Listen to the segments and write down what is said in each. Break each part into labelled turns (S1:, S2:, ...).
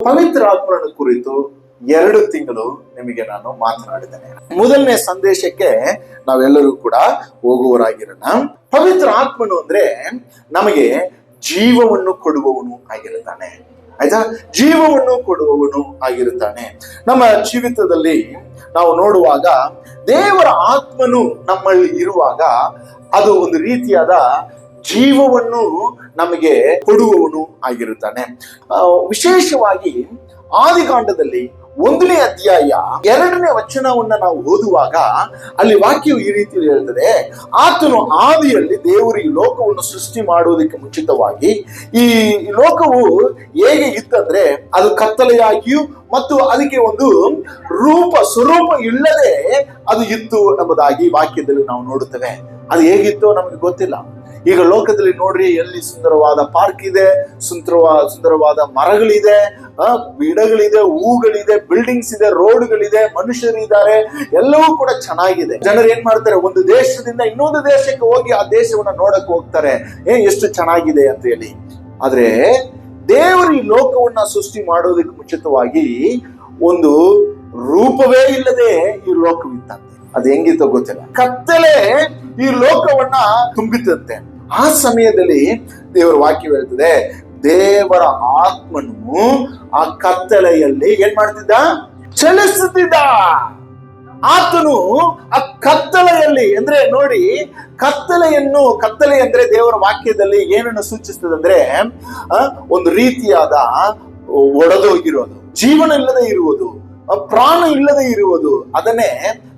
S1: ಪವಿತ್ರ ಆತ್ಮನ ಕುರಿತು 2 ತಿಂಗಳು ನಿಮಗೆ ನಾನು ಮಾತನಾಡಿದ್ದೇನೆ. ಮೊದಲನೇ ಸಂದೇಶಕ್ಕೆ ನಾವೆಲ್ಲರೂ ಕೂಡ ಹೋಗುವವರಾಗಿರೋಣ. ಪವಿತ್ರ ಆತ್ಮನು ಅಂದ್ರೆ ನಮಗೆ ಜೀವವನ್ನು ಕೊಡುವವನು ಆಗಿರುತ್ತಾನೆ. ಆಯ್ತಾ? ಜೀವವನ್ನು ಕೊಡುವವನು ಆಗಿರುತ್ತಾನೆ. ನಮ್ಮ ಜೀವಿತದಲ್ಲಿ ನಾವು ನೋಡುವಾಗ ದೇವರ ಆತ್ಮನು ನಮ್ಮಲ್ಲಿ ಇರುವಾಗ ಅದು ಒಂದು ರೀತಿಯಾದ ಜೀವವನ್ನು ನಮಗೆ ಕೊಡುವವನು ಆಗಿರುತ್ತಾನೆ. ವಿಶೇಷವಾಗಿ ಆದಿಕಾಂಡದಲ್ಲಿ 1ನೇ ಅಧ್ಯಾಯ 2ನೇ ವಚನವನ್ನ ನಾವು ಓದುವಾಗ ಅಲ್ಲಿ ವಾಕ್ಯವು ಈ ರೀತಿಯಲ್ಲಿ ಹೇಳ್ತದೆ, ಆತನು ಆದಿಯಲ್ಲಿ ದೇವರು ಈ ಲೋಕವನ್ನು ಸೃಷ್ಟಿ ಮಾಡುವುದಕ್ಕೆ ಮುಂಚಿತವಾಗಿ ಈ ಲೋಕವು ಹೇಗೆ ಇತ್ತಂದ್ರೆ ಅದು ಕತ್ತಲೆಯಾಗಿಯೂ ಮತ್ತು ಅದಕ್ಕೆ ಒಂದು ಸ್ವರೂಪ ಇಲ್ಲದೆ ಅದು ಇತ್ತು ಎಂಬುದಾಗಿ ವಾಕ್ಯದಲ್ಲಿ ನಾವು ನೋಡುತ್ತೇವೆ. ಅದು ಹೇಗಿತ್ತೋ ನಮಗೆ ಗೊತ್ತಿಲ್ಲ. ಈಗ ಲೋಕದಲ್ಲಿ ನೋಡ್ರಿ, ಎಲ್ಲಿ ಸುಂದರವಾದ ಪಾರ್ಕ್ ಇದೆ, ಸುಂದರವಾದ ಮರಗಳಿದೆ, ಗಿಡಗಳಿದೆ, ಹೂಗಳಿದೆ, ಬಿಲ್ಡಿಂಗ್ಸ್ ಇದೆ, ರೋಡ್ಗಳಿದೆ, ಮನುಷ್ಯರಿದ್ದಾರೆ, ಎಲ್ಲವೂ ಕೂಡ ಚೆನ್ನಾಗಿದೆ. ಜನರು ಏನ್ ಮಾಡ್ತಾರೆ, ಒಂದು ದೇಶದಿಂದ ಇನ್ನೊಂದು ದೇಶಕ್ಕೆ ಹೋಗಿ ಆ ದೇಶವನ್ನ ನೋಡಕ್ ಹೋಗ್ತಾರೆ, ಎಷ್ಟು ಚೆನ್ನಾಗಿದೆ ಅಂತ ಹೇಳಿ. ಆದ್ರೆ ದೇವರು ಈ ಲೋಕವನ್ನ ಸೃಷ್ಟಿ ಮಾಡೋದಕ್ಕೆ ಮುಂಚಿತವಾಗಿ ಒಂದು ರೂಪವೇ ಇಲ್ಲದೆ ಈ ಲೋಕವಿತ್ತಂತೆ. ಅದು ಹೆಂಗಿತ್ತೋ ಗೊತ್ತಿಲ್ಲ. ಕತ್ತಲೆ ಈ ಲೋಕವನ್ನ ತುಂಬಿತಂತೆ. ಆ ಸಮಯದಲ್ಲಿ ದೇವರ ವಾಕ್ಯ ಹೇಳ್ತದೆ, ದೇವರ ಆತ್ಮನು ಆ ಕತ್ತಲೆಯಲ್ಲಿ ಏನ್ ಮಾಡ್ತಿದ್ದ? ಚಲಿಸುತ್ತಿದ್ದ. ಆತನು ಆ ಕತ್ತಲೆಯಲ್ಲಿ ಅಂದ್ರೆ ನೋಡಿ, ಕತ್ತಲೆ ಅಂದ್ರೆ ದೇವರ ವಾಕ್ಯದಲ್ಲಿ ಏನನ್ನು ಸೂಚಿಸ್ತದೆ ಅಂದ್ರೆ ಒಂದು ರೀತಿಯಾದ ಒಡೆದೋಗಿರೋದು, ಜೀವನ ಇಲ್ಲದೆ ಇರುವುದು, ಪ್ರಾಣ ಇಲ್ಲದೆ ಇರುವುದು, ಅದನ್ನೇ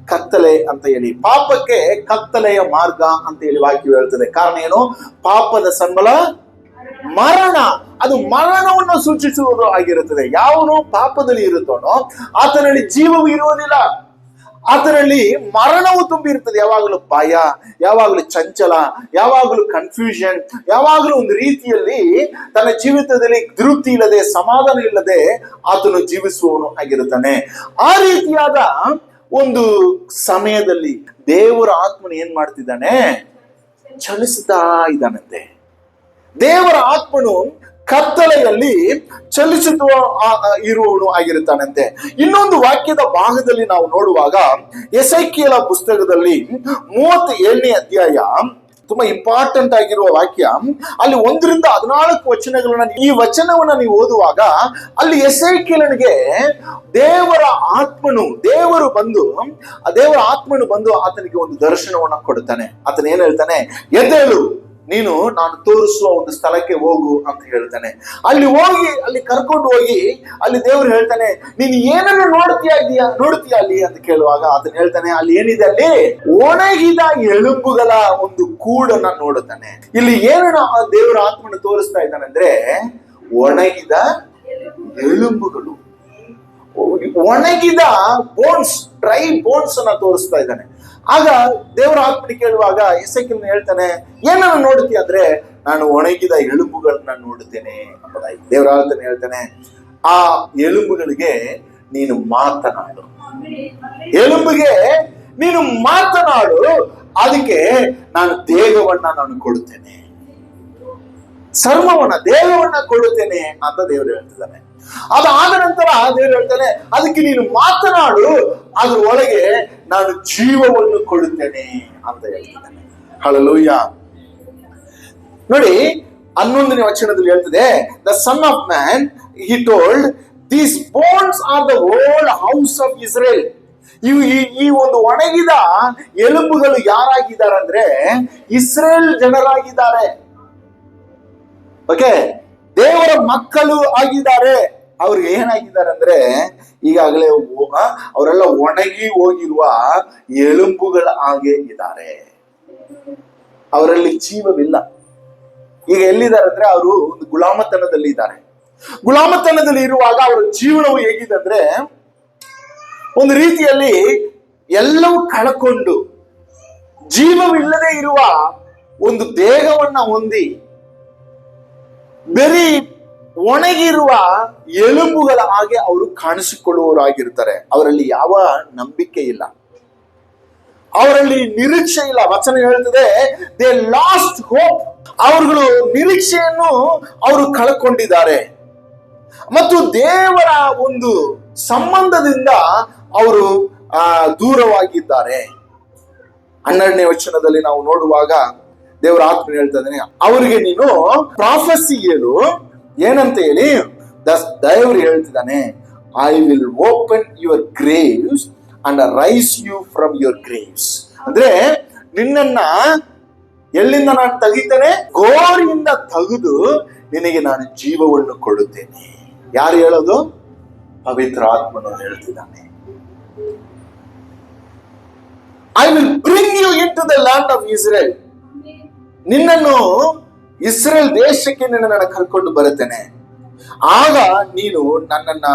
S1: ಕತ್ತಲೆ ಅಂತ ಹೇಳಿ. ಪಾಪಕ್ಕೆ ಕತ್ತಲೆಯ ಮಾರ್ಗ ಅಂತ ಹೇಳಿ ವಾಕ್ಯ ಹೇಳ್ತದೆ. ಕಾರಣ ಏನು? ಪಾಪದ ಸಂಬಳ ಮರಣ. ಅದು ಮರಣವನ್ನು ಸೂಚಿಸುವುದು ಆಗಿರುತ್ತದೆ. ಯಾವನು ಪಾಪದಲ್ಲಿ ಇರುತ್ತಾನೋ ಆತನಲ್ಲಿ ಜೀವವು ಇರುವುದಿಲ್ಲ, ಆತನಲ್ಲಿ ಮರಣವು ತುಂಬಿರ್ತದೆ. ಯಾವಾಗಲೂ ಭಯ, ಯಾವಾಗಲೂ ಚಂಚಲ, ಯಾವಾಗಲೂ ಕನ್ಫ್ಯೂಷನ್, ಯಾವಾಗಲೂ ಒಂದು ರೀತಿಯಲ್ಲಿ ತನ್ನ ಜೀವಿತದಲ್ಲಿ ತೃಪ್ತಿ ಇಲ್ಲದೆ, ಸಮಾಧಾನ ಇಲ್ಲದೆ ಆತನು ಜೀವಿಸುವವನು ಆಗಿರುತ್ತಾನೆ. ಆ ರೀತಿಯಾದ ಒಂದು ಸಮಯದಲ್ಲಿ ದೇವರ ಆತ್ಮನು ಏನ್ ಮಾಡ್ತಿದ್ದಾನೆ? ಚಲಿಸ್ತಾ ಇದ್ದಾನಂತೆ. ದೇವರ ಆತ್ಮನು ಕತ್ತಲೆಯಲ್ಲಿ ಚಲಿಸುವ ಇರುವವನು ಆಗಿರುತ್ತಾನಂತೆ. ಇನ್ನೊಂದು ವಾಕ್ಯದ ಭಾಗದಲ್ಲಿ ನಾವು ನೋಡುವಾಗ ಎಸೆಕಿಯೇಲ ಪುಸ್ತಕದಲ್ಲಿ 37ನೇ ಅಧ್ಯಾಯ ತುಂಬಾ ಇಂಪಾರ್ಟೆಂಟ್ ಆಗಿರುವ ವಾಕ್ಯ. ಅಲ್ಲಿ 1ರಿಂದ 14 ವಚನಗಳನ್ನ, ಈ ವಚನವನ್ನ ನೀವು ಓದುವಾಗ ಅಲ್ಲಿ ಎಸೆಕಿಯೇಲನಿಗೆ ದೇವರ ಆತ್ಮನು ಬಂದು ಆತನಿಗೆ ಒಂದು ದರ್ಶನವನ್ನ ಕೊಡುತ್ತಾನೆ. ಆತನ ಏನ್ ಹೇಳ್ತಾನೆ? ಎದ್ದೇಳು, ನೀನು ನಾನು ತೋರಿಸುವ ಒಂದು ಸ್ಥಳಕ್ಕೆ ಹೋಗು ಅಂತ ಹೇಳ್ತಾನೆ. ಅಲ್ಲಿ ಹೋಗಿ, ಅಲ್ಲಿ ಕರ್ಕೊಂಡು ಹೋಗಿ, ಅಲ್ಲಿ ದೇವರು ಹೇಳ್ತಾನೆ, ನೀನು ಏನನ್ನು ನೋಡ್ತೀಯ ಅಲ್ಲಿ ಅಂತ ಕೇಳುವಾಗ ಆತನ ಹೇಳ್ತಾನೆ, ಅಲ್ಲಿ ಏನಿದೆ? ಅಲ್ಲಿ ಒಣಗಿದ ಎಲುಬುಗಳ ಒಂದು ಕೂಡನ್ನ ನೋಡುತ್ತಾನೆ. ಇಲ್ಲಿ ಏನನ್ನ ದೇವರ ಆತ್ಮನ ತೋರಿಸ್ತಾ ಇದ್ದಾನೆ ಅಂದ್ರೆ ಒಣಗಿದ ಎಲುಬುಗಳು, ಒಣಗಿದ ಬೋನ್ಸ್, ಡ್ರೈ ಬೋನ್ಸ್ ಅನ್ನ ತೋರಿಸ್ತಾ ಇದ್ದಾನೆ. ಆಗ ದೇವರ ಆತ್ಮನಿಗೆ ಕೇಳುವಾಗ ಎಸೆಕಿಯೇಲನು ಹೇಳ್ತಾನೆ, ಏನನ್ನು ನೋಡ್ತೀಯ ಅಂದ್ರೆ ನಾನು ಒಣಗಿದ ಎಲುಬುಗಳನ್ನ ನೋಡುತ್ತೇನೆ ಎಂಬುದಾಗಿ. ದೇವರ ಆತ್ಮನು ಹೇಳ್ತಾನೆ, ಆ ಎಲುಬುಗಳಿಗೆ ನೀನು ಮಾತನಾಡು, ಎಲುಬಿಗೆ ನೀನು ಮಾತನಾಡು, ಅದಕ್ಕೆ ನಾನು ದೇಹವನ್ನ ಕೊಡುತ್ತೇನೆ, ದೇಹವನ್ನ ಕೊಡುತ್ತೇನೆ ಅಂತ ದೇವರು ಹೇಳ್ತಿದ್ದಾನೆ. ಅದಾದ ನಂತರ ದೇವರು ಹೇಳ್ತಾನೆ, ಅದಕ್ಕೆ ನೀನು ಮಾತನಾಡು, ಅದ್ರ ಒಳಗೆ ನಾನು ಜೀವವನ್ನು ಕೊಡುತ್ತೇನೆ ಅಂತ ಹೇಳ್ತಿದ್ದಾನೆ. ಹಲ್ಲೆಲೂಯ. ನೋಡಿ, 11ನೇ ವಚನದಲ್ಲಿ ಹೇಳ್ತದೆ, the son of man he told these bones are the whole house of Israel. ಈ ಒಂದು ಒಣಗಿದ ಎಲುಬುಗಳು ಯಾರಾಗಿದ್ದಾರೆ ಅಂದ್ರೆ ಇಸ್ರೇಲ್ ಜನರಾಗಿದ್ದಾರೆ. ಓಕೆ, ದೇವರ ಮಕ್ಕಳು ಆಗಿದ್ದಾರೆ. ಅವ್ರಿಗೆ ಏನಾಗಿದ್ದಾರೆ ಅಂದ್ರೆ ಈಗಾಗಲೇ ಅವರೆಲ್ಲ ಒಣಗಿ ಹೋಗಿರುವ ಎಲುಬುಗಳ ಹಾಗೆ ಇದ್ದಾರೆ. ಅವರಲ್ಲಿ ಜೀವವಿಲ್ಲ. ಈಗ ಎಲ್ಲಿದ್ದಾರೆ ಅಂದ್ರೆ ಅವರು ಒಂದು ಗುಲಾಮತನದಲ್ಲಿ ಇದ್ದಾರೆ. ಗುಲಾಮತನದಲ್ಲಿ ಇರುವಾಗ ಅವರ ಜೀವನವು ಹೇಗಿದೆ ಅಂದ್ರೆ ಒಂದು ರೀತಿಯಲ್ಲಿ ಎಲ್ಲವೂ ಕಳ್ಕೊಂಡು ಜೀವವಿಲ್ಲದೆ ಇರುವ ಒಂದು ದೇಹವನ್ನ ಹೊಂದಿ ಬರೀ ಒಣಗಿರುವ ಎಲುಬುಗಳ ಹಾಗೆ ಅವರು ಕಾಣಿಸಿಕೊಳ್ಳುವವರಾಗಿರ್ತಾರೆ. ಅವರಲ್ಲಿ ಯಾವ ನಂಬಿಕೆ ಇಲ್ಲ, ಅವರಲ್ಲಿ ನಿರೀಕ್ಷೆ ಇಲ್ಲ. ವಚನ ಹೇಳ್ತದೆ, ದೇ ಲಾಸ್ಟ್ ಹೋಪ್. ಅವರುಗಳು ನಿರೀಕ್ಷೆಯನ್ನು ಅವರು ಕಳ್ಕೊಂಡಿದ್ದಾರೆ. ಮತ್ತು ದೇವರ ಒಂದು ಸಂಬಂಧದಿಂದ ಅವರು ದೂರವಾಗಿದ್ದಾರೆ. 12ನೇ ವಚನದಲ್ಲಿ ನಾವು ನೋಡುವಾಗ ದೇವರ ಆತ್ಮ ಹೇಳ್ತಾ ಇದ್ದಾನೆ, ಅವರಿಗೆ ನೀನು ಪ್ರಾಫೆಸಿ ಹೇಳು. ಏನಂತ ಹೇಳಿ ದೇವರು ಹೇಳ್ತಿದ್ದಾನೆ, I will open your graves and rise you from your graves. ಅಂದ್ರೆ ನಿನ್ನನ್ನ ಎಲ್ಲಿಂದ ನಾನು ತೆಗಿತೇನೆ? ಗೋರಿಯಿಂದ ತೆಗೆದು ನಿನಗೆ ನಾನು ಜೀವವನ್ನು ಕೊಡುತ್ತೇನೆ. ಯಾರು ಹೇಳೋದು? ಪವಿತ್ರ ಆತ್ಮನು ಹೇಳ್ತಿದ್ದಾನೆ. I will bring you into the land of Israel. ನಿನ್ನನ್ನು ಇಸ್ರೇಲ್ ದೇಶಕ್ಕೆ ನಿನ್ನನ್ನು ಕರ್ಕೊಂಡು ಬರುತ್ತೇನೆ. ಆಗ ನೀನು ನನ್ನನ್ನ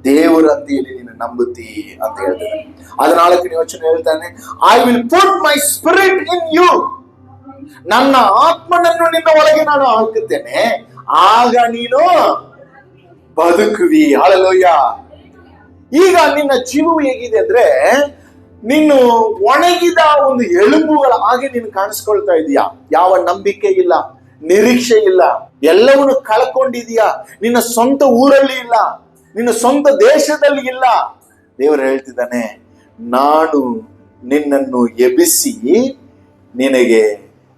S1: ದೇವರು ಅಂತ ಹೇಳಿ ನೀನು ನಂಬುತ್ತಿ ಅಂತ ಹೇಳ್ತಾನೆ. 14ನೇ ವಚನ ಹೇಳ್ತಾನೆ, I will put my spirit in you. ನನ್ನ ಆತ್ಮನನ್ನು ನಿನ್ನ ಒಳಗೆ ನಾನು ಹಾಕುತ್ತೇನೆ, ಆಗ ನೀನು ಬದುಕುವಿ. ಹಲ್ಲೆಲೂಯಾ. ಈಗ ನಿನ್ನ ಜೀವವು ಹೇಗಿದೆ ಅಂದ್ರೆ, ನೀನು ಒಣಗಿದ ಒಂದು ಎಲುಬುಗಳ ಹಾಗೆ ನೀನು ಕಾಣಿಸ್ಕೊಳ್ತಾ ಇದೀಯಾ. ಯಾವ ನಂಬಿಕೆ ಇಲ್ಲ, ನಿರೀಕ್ಷೆ ಇಲ್ಲ, ಎಲ್ಲವನ್ನು ಕಳ್ಕೊಂಡಿದೀಯಾ. ನಿನ್ನ ಸ್ವಂತ ಊರಲ್ಲಿ ಇಲ್ಲ, ನಿನ್ನ ಸ್ವಂತ ದೇಶದಲ್ಲಿ ಇಲ್ಲ. ದೇವರು ಹೇಳ್ತಿದ್ದಾನೆ, ನಾನು ನಿನ್ನನ್ನು ಎಬ್ಬಿಸಿ ನಿನಗೆ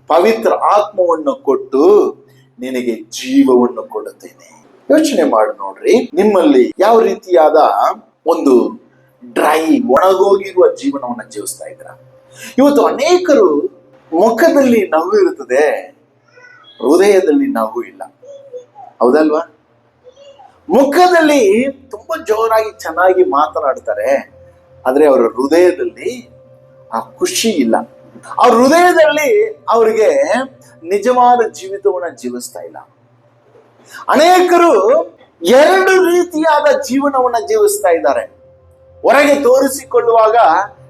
S1: ಪವಿತ್ರ ಆತ್ಮವನ್ನು ಕೊಟ್ಟು ನಿನಗೆ ಜೀವವನ್ನು ಕೊಡುತ್ತೇನೆ. ಯೋಚನೆ ಮಾಡಿ ನೋಡ್ರಿ, ನಿಮ್ಮಲ್ಲಿ ಯಾವ ರೀತಿಯಾದ ಒಂದು ಡ್ರೈ ಒಣಗೋಗಿರುವ ಜೀವನವನ್ನು ಜೀವಿಸ್ತಾ ಇದ್ರ. ಇವತ್ತು ಅನೇಕರು ಮುಖದಲ್ಲಿ ನಗು ಇರುತ್ತದೆ, ಹೃದಯದಲ್ಲಿ ನಗು ಇಲ್ಲ. ಹೌದಲ್ವಾ? ಮುಖದಲ್ಲಿ ತುಂಬಾ ಜೋರಾಗಿ ಚೆನ್ನಾಗಿ ಮಾತನಾಡ್ತಾರೆ, ಆದ್ರೆ ಅವರ ಹೃದಯದಲ್ಲಿ ಆ ಖುಷಿ ಇಲ್ಲ. ಅವ್ರ ಹೃದಯದಲ್ಲಿ ಅವರಿಗೆ ನಿಜವಾದ ಜೀವಿತವನ್ನ ಜೀವಿಸ್ತಾ ಇಲ್ಲ. ಅನೇಕರು ಎರಡು ರೀತಿಯಾದ ಜೀವನವನ್ನ ಜೀವಿಸ್ತಾ ಇದ್ದಾರೆ. ಹೊರಗೆ ತೋರಿಸಿಕೊಳ್ಳುವಾಗ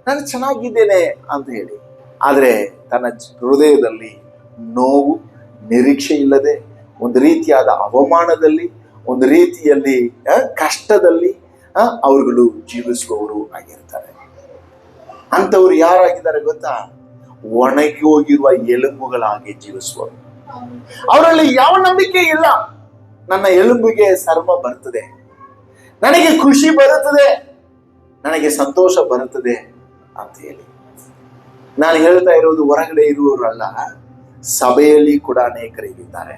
S1: ನಾನು ಚೆನ್ನಾಗಿದ್ದೇನೆ ಅಂತ ಹೇಳಿ, ಆದ್ರೆ ತನ್ನ ಹೃದಯದಲ್ಲಿ ನೋವು, ನಿರೀಕ್ಷೆ ಇಲ್ಲದೆ, ಒಂದು ರೀತಿಯಾದ ಅವಮಾನದಲ್ಲಿ, ಒಂದು ರೀತಿಯಲ್ಲಿ ಕಷ್ಟದಲ್ಲಿ ಅವರುಗಳು ಜೀವಿಸುವವರು ಆಗಿರ್ತಾರೆ. ಅಂತವ್ರು ಯಾರಾಗಿದ್ದಾರೆ ಗೊತ್ತಾ? ಒಣಗಿ ಹೋಗಿರುವ ಎಲುಬುಗಳಾಗಿ ಜೀವಿಸುವರು. ಅವರಲ್ಲಿ ಯಾವ ನಂಬಿಕೆ ಇಲ್ಲ. ನನ್ನ ಎಲುಬಿಗೆ ಚರ್ಮ ಬರ್ತದೆ, ನನಗೆ ಖುಷಿ ಬರುತ್ತದೆ, ನನಗೆ ಸಂತೋಷ ಬರುತ್ತದೆ ಅಂತ ಹೇಳಿ. ನಾನು ಹೇಳ್ತಾ ಇರೋದು ಹೊರಗಡೆ ಇರುವವರಲ್ಲ, ಸಭೆಯಲ್ಲಿ ಕೂಡ ಅನೇಕರಿದ್ದಾರೆ.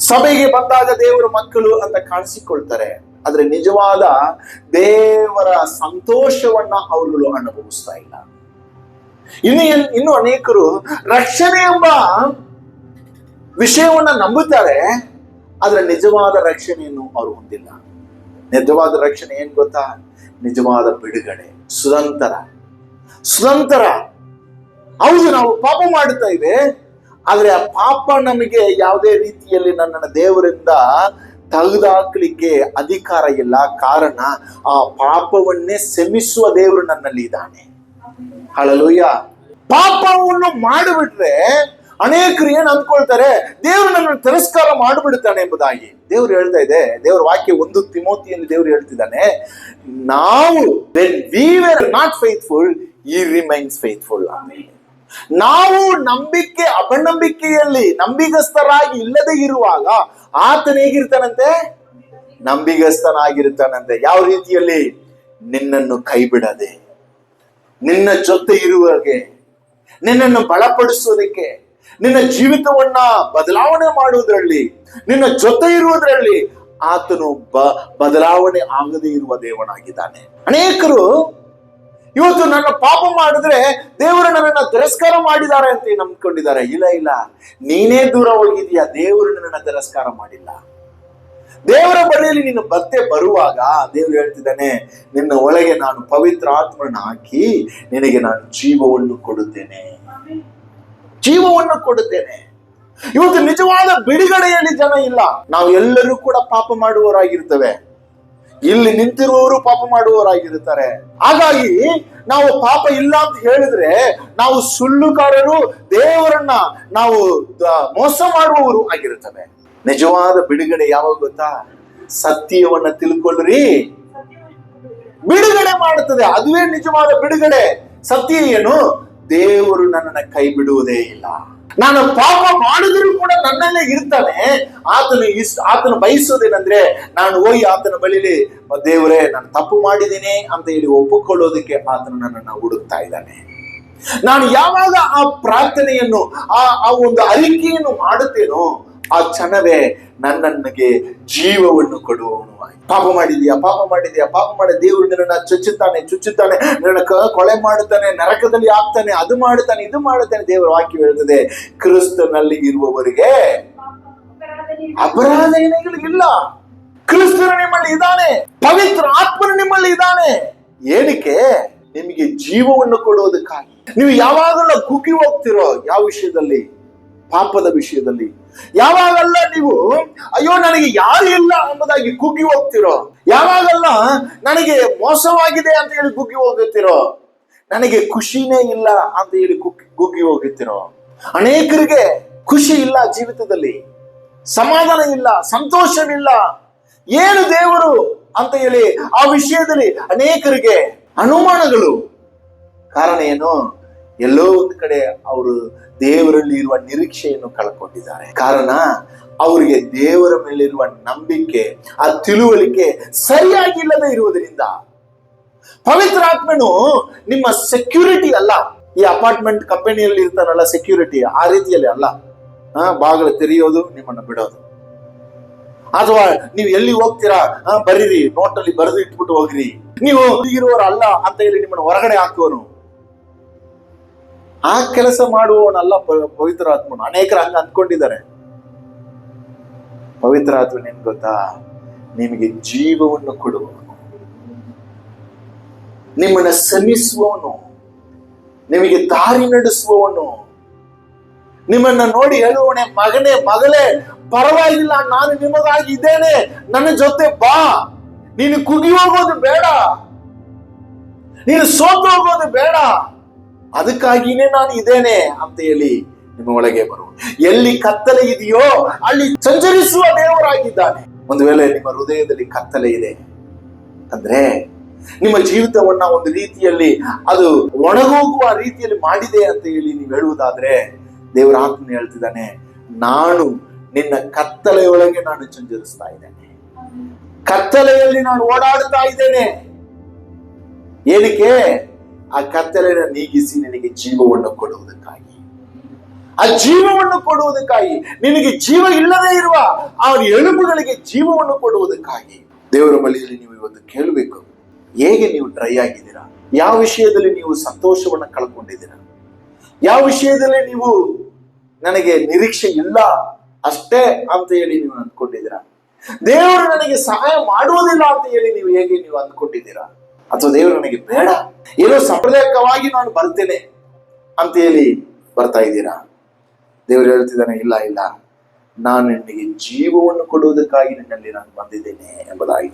S1: ಸಭೆಗೆ ಬಂದಾಗ ದೇವರ ಮಕ್ಕಳು ಅಂತ ಕಾಣಿಸಿಕೊಳ್ತಾರೆ, ಆದ್ರೆ ನಿಜವಾದ ದೇವರ ಸಂತೋಷವನ್ನ ಅವರುಗಳು ಅನುಭವಿಸ್ತಾ ಇಲ್ಲ. ಇನ್ನು ಅನೇಕರು ರಕ್ಷಣೆ ಎಂಬ ವಿಷಯವನ್ನ ನಂಬುತ್ತಾರೆ, ಆದ್ರೆ ನಿಜವಾದ ರಕ್ಷಣೆಯನ್ನು ಅವರು ಹೊಂದಿಲ್ಲ. ನಿಜವಾದ ರಕ್ಷಣೆ ಏನ್ ಗೊತ್ತಾ? ನಿಜವಾದ ಬಿಡುಗಡೆ, ಸುತಂತ್ರ. ಹೌದು, ನಾವು ಪಾಪ ಮಾಡುತ್ತಾ ಇವೆ, ಆದ್ರೆ ಆ ಪಾಪ ನಮಗೆ ಯಾವುದೇ ರೀತಿಯಲ್ಲಿ ನನ್ನನ್ನು ದೇವರಿಂದ ತೆಗೆದುಹಾಕಲಿಕ್ಕೆ ಅಧಿಕಾರ ಇಲ್ಲ. ಕಾರಣ, ಆ ಪಾಪವನ್ನೇ ಕ್ಷಮಿಸುವ ದೇವರು ನನ್ನಲ್ಲಿ ಇದ್ದಾನೆ. ಹಲ್ಲೆಲೂಯಾ. ಪಾಪವನ್ನು ಮಾಡಿಬಿಟ್ರೆ ಅನೇಕರು ಏನ್ ಅಂದ್ಕೊಳ್ತಾರೆ? ದೇವರು ನನ್ನನ್ನು ತಿರಸ್ಕಾರ ಮಾಡಿಬಿಡುತ್ತಾನೆ ಎಂಬುದಾಗಿ. ದೇವರು ಹೇಳ್ತಾ ಇದೆ, ದೇವರ ವಾಕ್ಯ 1 ತಿಮೋತಿಯಲ್ಲಿ ದೇವರು ಹೇಳ್ತಿದ್ದಾನೆ, ನಾವು when we were not faithful, he remains faithful. ನಾವು ಅಪನಂಬಿಕೆಯಲ್ಲಿ ನಂಬಿಗಸ್ತರಾಗಿ ಇಲ್ಲದೆ ಇರುವಾಗ ಆತನ ಹೇಗಿರ್ತಾನಂತೆ? ನಂಬಿಗಸ್ತನಾಗಿರ್ತಾನಂತೆ. ಯಾವ ರೀತಿಯಲ್ಲಿ? ನಿನ್ನನ್ನು ಕೈ ಬಿಡದೆ, ನಿನ್ನ ಜೊತೆ ಇರುವಾಗೆ, ನಿನ್ನನ್ನು ಬಲಪಡಿಸೋದಕ್ಕೆ, ನಿನ್ನ ಜೀವಿತವನ್ನ ಬದಲಾವಣೆ ಮಾಡುವುದರಲ್ಲಿ, ನಿನ್ನ ಜೊತೆ ಇರುವುದರಲ್ಲಿ ಆತನು ಬದಲಾವಣೆ ಆಗದೆ ಇರುವ ದೇವನಾಗಿದ್ದಾನೆ. ಅನೇಕರು ಇವತ್ತು ನನ್ನ ಪಾಪ ಮಾಡಿದ್ರೆ ದೇವರು ನನ್ನನ್ನು ತಿರಸ್ಕಾರ ಮಾಡಿದ್ದಾರೆ ಅಂತ ನಂಬ್ಕೊಂಡಿದ್ದಾರೆ. ಇಲ್ಲ, ನೀನೇ ದೂರ ಹೋಗಿದೀಯಾ, ದೇವರು ನನ್ನನ್ನು ತಿರಸ್ಕಾರ ಮಾಡಿಲ್ಲ. ದೇವರ ಬಳಿಯಲ್ಲಿ ನೀನು ಮತ್ತೆ ಬರುವಾಗ ದೇವರು ಹೇಳ್ತಿದ್ದಾನೆ, ನಿನ್ನ ಒಳಗೆ ನಾನು ಪವಿತ್ರ ಆತ್ಮನ ಹಾಕಿ ನಿನಗೆ ನಾನು ಜೀವವನ್ನು ಕೊಡುತ್ತೇನೆ. ಇವತ್ತು ನಿಜವಾದ ಬಿಡುಗಡೆಯಲ್ಲಿ ಜನ ಇಲ್ಲ. ನಾವು ಎಲ್ಲರೂ ಕೂಡ ಪಾಪ ಮಾಡುವವರಾಗಿರ್ತೇವೆ. ಇಲ್ಲಿ ನಿಂತಿರುವವರು ಪಾಪ ಮಾಡುವವರಾಗಿರುತ್ತಾರೆ. ಹಾಗಾಗಿ ನಾವು ಪಾಪ ಇಲ್ಲ ಅಂತ ಹೇಳಿದ್ರೆ ನಾವು ಸುಳ್ಳುಗಾರರು, ದೇವರನ್ನ ನಾವು ಮೋಸ ಮಾಡುವವರು ಆಗಿರುತ್ತವೆ. ನಿಜವಾದ ಬಿಡುಗಡೆ ಯಾವಾಗ ಗೊತ್ತಾ? ಸತ್ಯವನ್ನ ತಿಳ್ಕೊಳ್ಳ್ರಿ, ಬಿಡುಗಡೆ ಮಾಡುತ್ತದೆ. ಅದುವೇ ನಿಜವಾದ ಬಿಡುಗಡೆ. ಸತ್ಯ ಏನು? ದೇವರು ನನ್ನನ್ನು ಕೈ ಬಿಡುವುದೇ ಇಲ್ಲ. ನಾನು ಪಾಪ ಮಾಡಿದ್ರು ಕೂಡ ನನ್ನಲ್ಲೇ ಇರ್ತಾನೆ. ಆತನು ಬಯಸೋದೇನಂದ್ರೆ ನಾನು ಹೋಗಿ ಆತನ ಬಳಿಲಿ, ದೇವರೇ ನಾನು ತಪ್ಪು ಮಾಡಿದ್ದೀನಿ ಅಂತ ಹೇಳಿ ಒಪ್ಪಿಕೊಳ್ಳೋದಕ್ಕೆ ಆತನು ನನ್ನನ್ನು ಹುಡುಕ್ತಾ ಇದ್ದಾನೆ. ನಾನು ಯಾವಾಗ ಆ ಪ್ರಾರ್ಥನೆಯನ್ನು ಆ ಒಂದು ಅರಿಕೆಯನ್ನು ಮಾಡುತ್ತೇನೋ ಆ ಕ್ಷಣವೇ ನನ್ನಗೆ ಜೀವವನ್ನು ಕೊಡುವವನು. ಪಾಪ ಮಾಡಿದ್ಯಾ, ಪಾಪ ಮಾಡಿ ದೇವರು ನಿನ್ನ ಚುಚ್ಚುತ್ತಾನೆ, ನಿನ್ನ ಕೊಳೆ ಮಾಡುತ್ತಾನೆ, ನರಕದಲ್ಲಿ ಹಾಕ್ತಾನೆ, ಅದು ಮಾಡುತ್ತಾನೆ, ಇದು ಮಾಡುತ್ತಾನೆ. ದೇವರ ವಾಕ್ಯ ಹೇಳ್ತದೆ, ಕ್ರಿಸ್ತನಲ್ಲಿ ಇರುವವರಿಗೆ ಅಪರಾಧ ಏನಿಲ್ಲ. ಕ್ರಿಸ್ತನು ನಿಮ್ಮಲ್ಲಿ ಇದ್ದಾನೆ, ಪವಿತ್ರ ಆತ್ಮನು ನಿಮ್ಮಲ್ಲಿ ಇದ್ದಾನೆ. ಏನಕ್ಕೆ? ನಿಮಗೆ ಜೀವವನ್ನು ಕೊಡುವುದಕ್ಕಾಗಿ. ನೀವು ಯಾವಾಗಲೂ ಕುಗ್ಗಿ ಹೋಗ್ತಿರೋ ಯಾವ ವಿಷಯದಲ್ಲಿ? ಪಾಪದ ವಿಷಯದಲ್ಲಿ. ಯಾವಾಗಲ್ಲ ನೀವು ಅಯ್ಯೋ ನನಗೆ ಯಾರು ಇಲ್ಲ ಎಂಬುದಾಗಿ ಕುಗ್ಗಿ ಹೋಗ್ತಿರೋ, ಯಾವಾಗಲ್ಲ ನನಗೆ ಮೋಸವಾಗಿದೆ ಅಂತ ಹೇಳಿ ಕುಗ್ಗಿ ಹೋಗುತ್ತೀರೋ, ನನಗೆ ಖುಷಿನೇ ಇಲ್ಲ ಅಂತ ಹೇಳಿ ಕುಗ್ಗಿ ಹೋಗುತ್ತೀರೋ. ಅನೇಕರಿಗೆ ಖುಷಿ ಇಲ್ಲ, ಜೀವಿತದಲ್ಲಿ ಸಮಾಧಾನ ಇಲ್ಲ, ಸಂತೋಷವಿಲ್ಲ. ಏನು ದೇವರು ಅಂತ ಹೇಳಿ ಆ ವಿಷಯದಲ್ಲಿ ಅನೇಕರಿಗೆ ಅನುಮಾನಗಳು. ಕಾರಣ ಏನು? ಎಲ್ಲೋ ಒಂದು ಕಡೆ ಅವರು ದೇವರಲ್ಲಿ ಇರುವ ನಿರೀಕ್ಷೆಯನ್ನು ಕಳ್ಕೊಂಡಿದ್ದಾರೆ. ಕಾರಣ ಅವರಿಗೆ ದೇವರ ಮೇಲಿರುವ ನಂಬಿಕೆ, ಆ ತಿಳುವಳಿಕೆ ಸರಿಯಾಗಿಲ್ಲದೆ ಇರುವುದರಿಂದ. ಪವಿತ್ರ ಆತ್ಮನು ನಿಮ್ಮ ಸೆಕ್ಯೂರಿಟಿ ಅಲ್ಲ. ಈ ಅಪಾರ್ಟ್ಮೆಂಟ್ ಕಂಪನಿಯಲ್ಲಿ ಇರ್ತಾರಲ್ಲ ಸೆಕ್ಯೂರಿಟಿ, ಆ ರೀತಿಯಲ್ಲಿ ಅಲ್ಲ. ಬಾಗಿಲು ತೆರೆಯೋದು, ನಿಮ್ಮನ್ನ ಬಿಡೋದು. ಅಥವಾ ನೀವು ಎಲ್ಲಿ ಹೋಗ್ತೀರಾ ಬರೀರಿ, ನೋಟಲ್ಲಿ ಬರೆದು ಇಟ್ಬಿಟ್ಟು ಹೋಗ್ರಿ, ನೀವು ಇರುವವರು ಅಲ್ಲ ಅಂತ ಹೇಳಿ ನಿಮ್ಮನ್ನು ಹೊರಗಡೆ ಹಾಕುವನು. ಆ ಕೆಲಸ ಮಾಡುವವನಲ್ಲ ಪವಿತ್ರ ಆತ್ಮನು. ಅನೇಕರು ಹಂಗ ಅಂದ್ಕೊಂಡಿದ್ದಾರೆ. ಪವಿತ್ರ ಆತ್ಮನ ಏನ್ ಗೊತ್ತಾ? ನಿಮಗೆ ಜೀವವನ್ನು ಕೊಡುವವನು, ನಿಮ್ಮನ್ನ ಶ್ರಮಿಸುವವನು, ನಿಮಗೆ ದಾರಿ ನಡೆಸುವವನು, ನಿಮ್ಮನ್ನ ನೋಡಿ ಹೇಳುವವನೇ, ಮಗನೇ ಮಗಳೇ ಪರವಾಗಿಲ್ಲ, ನಾನು ನಿಮಗಾಗಿ ಇದ್ದೇನೆ, ನನ್ನ ಜೊತೆ ಬಾ, ನೀನು ಕುಗ್ಗಿ ಹೋಗೋದು ಬೇಡ, ನೀನು ಸೋತು ಹೋಗೋದು ಬೇಡ, ಅದಕ್ಕಾಗಿನೇ ನಾನು ಇದ್ದೇನೆ ಅಂತ ಹೇಳಿ ನಿಮ್ಮ ಒಳಗೆ ಬರುವ. ಎಲ್ಲಿ ಕತ್ತಲೆ ಇದೆಯೋ ಅಲ್ಲಿ ಸಂಚರಿಸುವ ದೇವರಾಗಿದ್ದಾನೆ. ಒಂದು ವೇಳೆ ನಿಮ್ಮ ಹೃದಯದಲ್ಲಿ ಕತ್ತಲೆ ಇದೆ ಅಂದ್ರೆ, ನಿಮ್ಮ ಜೀವಿತವನ್ನ ಒಂದು ರೀತಿಯಲ್ಲಿ ಅದು ಒಣಗೋಗುವ ರೀತಿಯಲ್ಲಿ ಮಾಡಿದೆ ಅಂತ ಹೇಳಿ ನೀವು ಹೇಳುವುದಾದ್ರೆ, ದೇವರ ಆತ್ಮನು ಹೇಳ್ತಿದ್ದಾನೆ, ನಾನು ನಿನ್ನ ಕತ್ತಲೆಯೊಳಗೆ ನಾನು ಸಂಚರಿಸ್ತಾ ಇದ್ದೇನೆ, ಕತ್ತಲೆಯಲ್ಲಿ ನಾನು ಓಡಾಡ್ತಾ ಇದ್ದೇನೆ. ಏನಕ್ಕೆ? ಆ ಕತ್ತಲೆಯನ್ನು ನೀಗಿಸಿ ನಿನಗೆ ಜೀವವನ್ನು ಕೊಡುವುದಕ್ಕಾಗಿ. ಆ ಜೀವವನ್ನು ಕೊಡುವುದಕ್ಕಾಗಿ, ನಿನಗೆ ಜೀವ ಇಲ್ಲದೆ ಇರುವ ಆ ಎಲುಬುಗಳಿಗೆ ಜೀವವನ್ನು ಕೊಡುವುದಕ್ಕಾಗಿ. ದೇವರ ಬಳಿಯಲ್ಲಿ ನೀವು ಇವತ್ತು ಕೇಳಬೇಕು, ಹೇಗೆ ನೀವು ಡ್ರೈ ಆಗಿದ್ದೀರಾ? ಯಾವ ವಿಷಯದಲ್ಲಿ ನೀವು ಸಂತೋಷವನ್ನು ಕಳ್ಕೊಂಡಿದ್ದೀರಾ? ಯಾವ ವಿಷಯದಲ್ಲಿ ನೀವು ನನಗೆ ನಿರೀಕ್ಷೆ ಇಲ್ಲ ಅಷ್ಟೇ ಅಂತ ಹೇಳಿ ನೀವು ಅಂದ್ಕೊಂಡಿದ್ದೀರಾ? ದೇವರು ನನಗೆ ಸಹಾಯ ಮಾಡುವುದಿಲ್ಲ ಅಂತ ಹೇಳಿ ನೀವು ಅಂದ್ಕೊಂಡಿದ್ದೀರಾ? ಅಥವಾ ದೇವರು ನನಗೆ ಬೇಡ, ಏನೋ ಸಾಂಪ್ರದಾಯಿಕವಾಗಿ ನಾನು ಬರ್ತೇನೆ ಅಂತ ಹೇಳಿ ಬರ್ತಾ ಇದ್ದೀರಾ? ದೇವರು ಹೇಳ್ತಿದ್ದಾನೆ, ಇಲ್ಲ ಇಲ್ಲ, ನಾನು ನಿನಗೆ ಜೀವವನ್ನು ಕೊಡುವುದಕ್ಕಾಗಿ ನಿನ್ನಲ್ಲಿ ನಾನು ಬಂದಿದ್ದೇನೆ ಎಂಬುದಾಗಿ.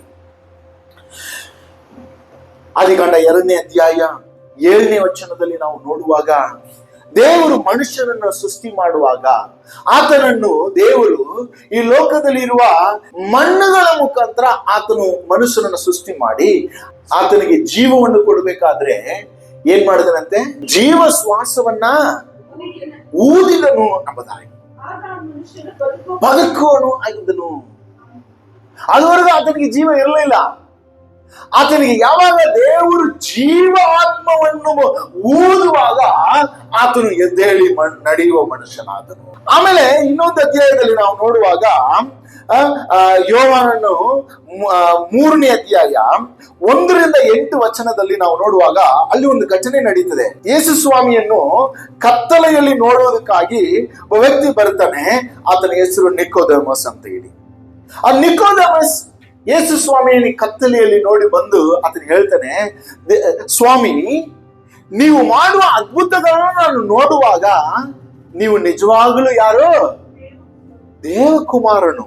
S1: ಆದಿಕಾಂಡ 2ನೇ ಅಧ್ಯಾಯ 7ನೇ ವಚನದಲ್ಲಿ ನಾವು ನೋಡುವಾಗ, ದೇವರು ಮನುಷ್ಯನನ್ನು ಸೃಷ್ಟಿ ಮಾಡುವಾಗ ಆತನನ್ನು ದೇವರು ಈ ಲೋಕದಲ್ಲಿರುವ ಮಣ್ಣುಗಳ ಮುಖಾಂತರ ಆತನು ಮನುಷ್ಯನನ್ನು ಸೃಷ್ಟಿ ಮಾಡಿ ಆತನಿಗೆ ಜೀವವನ್ನು ಕೊಡಬೇಕಾದ್ರೆ ಏನ್ ಮಾಡಿದನಂತೆ? ಜೀವ ಶ್ವಾಸವನ್ನ ಊದಿದನು ಎಂಬುದಾಗಿ. ಬದುಕುವನು ಆಗಿದ್ದನು. ಅದುವರೆಗೂ ಆತನಿಗೆ ಜೀವ ಇರಲಿಲ್ಲ. ಆತನಿಗೆ ಯಾವಾಗ ದೇವರು ಜೀವ ಆತ್ಮವನ್ನು ಊದುವಾಗ ಆತನು ಎದ್ದೇಳಿ ನಡೆಯುವ ಮನುಷ್ಯನಾದನು. ಆಮೇಲೆ ಇನ್ನೊಂದು ಅಧ್ಯಾಯದಲ್ಲಿ ನಾವು ನೋಡುವಾಗ, ಯೋಹಾನನು 3ನೇ ಅಧ್ಯಾಯ 1ರಿಂದ 8 ವಚನದಲ್ಲಿ ನಾವು ನೋಡುವಾಗ ಅಲ್ಲಿ ಒಂದು ಘಟನೆ ನಡೀತದೆ. ಯೇಸು ಸ್ವಾಮಿಯನ್ನು ಕತ್ತಲೆಯಲ್ಲಿ ನೋಡುವುದಕ್ಕಾಗಿ ಒಬ್ಬ ವ್ಯಕ್ತಿ ಬರ್ತಾನೆ. ಆತನ ಹೆಸರು ನಿಕೋದೇಮಸ್ ಅಂತ ಹೇಳಿ. ಆ ನಿಕೋದೇಮಸ್ ಯೇಸು ಸ್ವಾಮಿಯನ್ನು ಕತ್ತಲೆಯಲ್ಲಿ ನೋಡಿ ಬಂದು ಆತನ ಹೇಳ್ತಾನೆ, ಸ್ವಾಮಿ, ನೀವು ಮಾಡುವ ಅದ್ಭುತಗಳನ್ನು ನಾನು ನೋಡುವಾಗ ನೀವು ನಿಜವಾಗಲೂ ಯಾರು? ದೇವಕುಮಾರನು.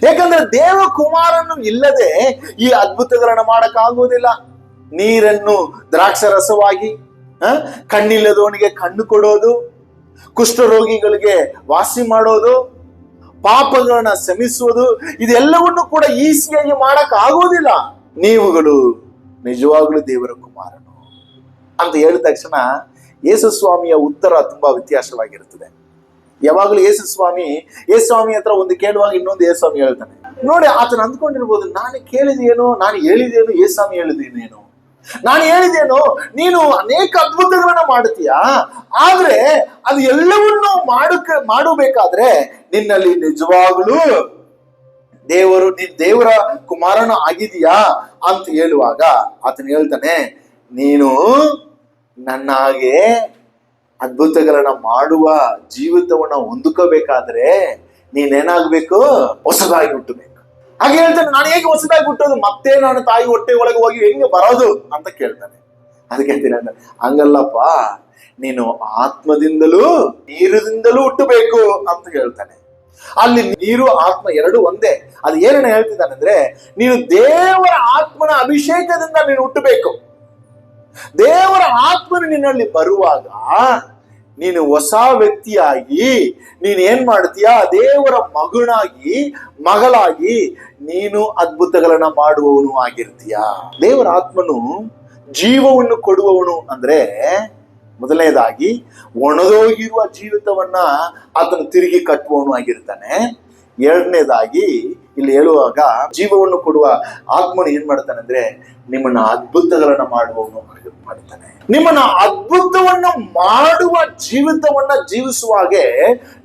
S1: ಯಾಕಂದ್ರೆ ದೇವಕುಮಾರನು ಇಲ್ಲದೆ ಈ ಅದ್ಭುತಗಳನ್ನು ಮಾಡಕ್ಕಾಗುವುದಿಲ್ಲ. ನೀರನ್ನು ದ್ರಾಕ್ಷರಸವಾಗಿ, ಕಣ್ಣಿಲ್ಲದವನಿಗೆ ಕಣ್ಣು ಕೊಡೋದು, ಕುಷ್ಠರೋಗಿಗಳಿಗೆ ವಾಸಿ ಮಾಡೋದು, ಪಾಪಗಳನ್ನ ಶ್ರಮಿಸುವುದು, ಇದೆಲ್ಲವನ್ನು ಕೂಡ ಈಸಿಯಾಗಿ ಮಾಡಕ್ ಆಗೋದಿಲ್ಲ. ನೀವುಗಳು ನಿಜವಾಗ್ಲೂ ದೇವರ ಕುಮಾರನು ಅಂತ ಹೇಳಿದ ತಕ್ಷಣ ಯೇಸು ಸ್ವಾಮಿಯ ಉತ್ತರ ತುಂಬಾ ವ್ಯತ್ಯಾಸವಾಗಿರುತ್ತದೆ. ಯಾವಾಗಲೂ ಯೇಸು ಸ್ವಾಮಿ ಹತ್ರ ಒಂದು ಕೇಳುವಾಗ ಇನ್ನೊಂದು ಯೇಸು ಸ್ವಾಮಿ ಹೇಳ್ತಾನೆ. ನೋಡಿ, ಆತನ ಅಂದ್ಕೊಂಡಿರ್ಬೋದು, ನಾನು ಕೇಳಿದೇನು, ನಾನು ಹೇಳಿದೇನು, ಯೇಸು ಸ್ವಾಮಿ ಹೇಳಿದೇನೇನು, ನಾನು ಹೇಳಿದೇನು, ನೀನು ಅನೇಕ ಅದ್ಭುತಗಳನ್ನ ಮಾಡುತ್ತೀಯಾ, ಆದ್ರೆ ಅದು ಎಲ್ಲವನ್ನೂ ಮಾಡಬೇಕಾದ್ರೆ ನಿನ್ನಲ್ಲಿ ನಿಜವಾಗ್ಲೂ ನೀನ್ ದೇವರ ಕುಮಾರನ ಆಗಿದೀಯಾ ಅಂತ ಹೇಳುವಾಗ ಆತನ ಹೇಳ್ತಾನೆ, ನೀನು ನನ್ನ ಹಾಗೆ ಅದ್ಭುತಗಳನ್ನ ಮಾಡುವ ಜೀವಿತವನ್ನ ಹೊಂದ್ಕೋಬೇಕಾದ್ರೆ ನೀನೇನಾಗ್ಬೇಕು, ಹೊಸದಾಗಿ ಹುಟ್ಟಬೇಕು. ಹಾಗೆ ಹೇಳ್ತಾನೆ, ನಾನು ಹೇಗೆ ಹೊಸದಾಗಿ ಹುಟ್ಟೋದು, ಮತ್ತೆ ನಾನು ತಾಯಿ ಹೊಟ್ಟೆ ಒಳಗೆ ಹೋಗಿ ಹೆಂಗೆ ಬರೋದು ಅಂತ ಕೇಳ್ತಾನೆ. ಅದಕ್ಕೆ ಹೇಳ್ತೀನಿ, ಹಂಗಲ್ಲಪ್ಪ, ನೀನು ಆತ್ಮದಿಂದಲೂ ನೀರಿನಿಂದಲೂ ಹುಟ್ಟಬೇಕು ಅಂತ ಹೇಳ್ತಾನೆ. ಅಲ್ಲಿ ನೀರು ಆತ್ಮ ಎರಡು ಒಂದೇ. ಅದು ಏನನ್ನ ಹೇಳ್ತಿದ್ದಾನೆ ಅಂದ್ರೆ, ನೀನು ದೇವರ ಆತ್ಮನ ಅಭಿಷೇಕದಿಂದ ನೀನು ಹುಟ್ಟಬೇಕು. ದೇವರ ಆತ್ಮನು ನಿನ್ನಲ್ಲಿ ಬರುವಾಗ ನೀನು ಹೊಸ ವ್ಯಕ್ತಿಯಾಗಿ ನೀನ್ ಏನ್ ಮಾಡ್ತೀಯ, ದೇವರ ಮಗಳಾಗಿ ನೀನು ಅದ್ಭುತಗಳನ್ನ ಮಾಡುವವನು ಆಗಿರ್ತೀಯ. ದೇವರ ಆತ್ಮನು ಜೀವವನ್ನು ಕೊಡುವವನು ಅಂದ್ರೆ, ಮೊದಲನೇದಾಗಿ ಒಣದೋಗಿರುವ ಜೀವಿತವನ್ನ ಆತನು ತಿರುಗಿ ಕಟ್ಟುವವನು ಆಗಿರ್ತಾನೆ. ಎರಡನೇದಾಗಿ ಇಲ್ಲಿ ಹೇಳುವಾಗ ಜೀವವನ್ನು ಕೊಡುವ ಆತ್ಮನು ಏನ್ ಮಾಡ್ತಾನೆ ಅಂದ್ರೆ, ನಿಮ್ಮನ್ನ ಅದ್ಭುತಗಳನ್ನ ಮಾಡುವವನು ಮಾಡ್ತಾನೆ. ನಿಮ್ಮನ್ನ ಅದ್ಭುತವನ್ನ ಮಾಡುವ ಜೀವಿತವನ್ನ ಜೀವಿಸುವಾಗೆ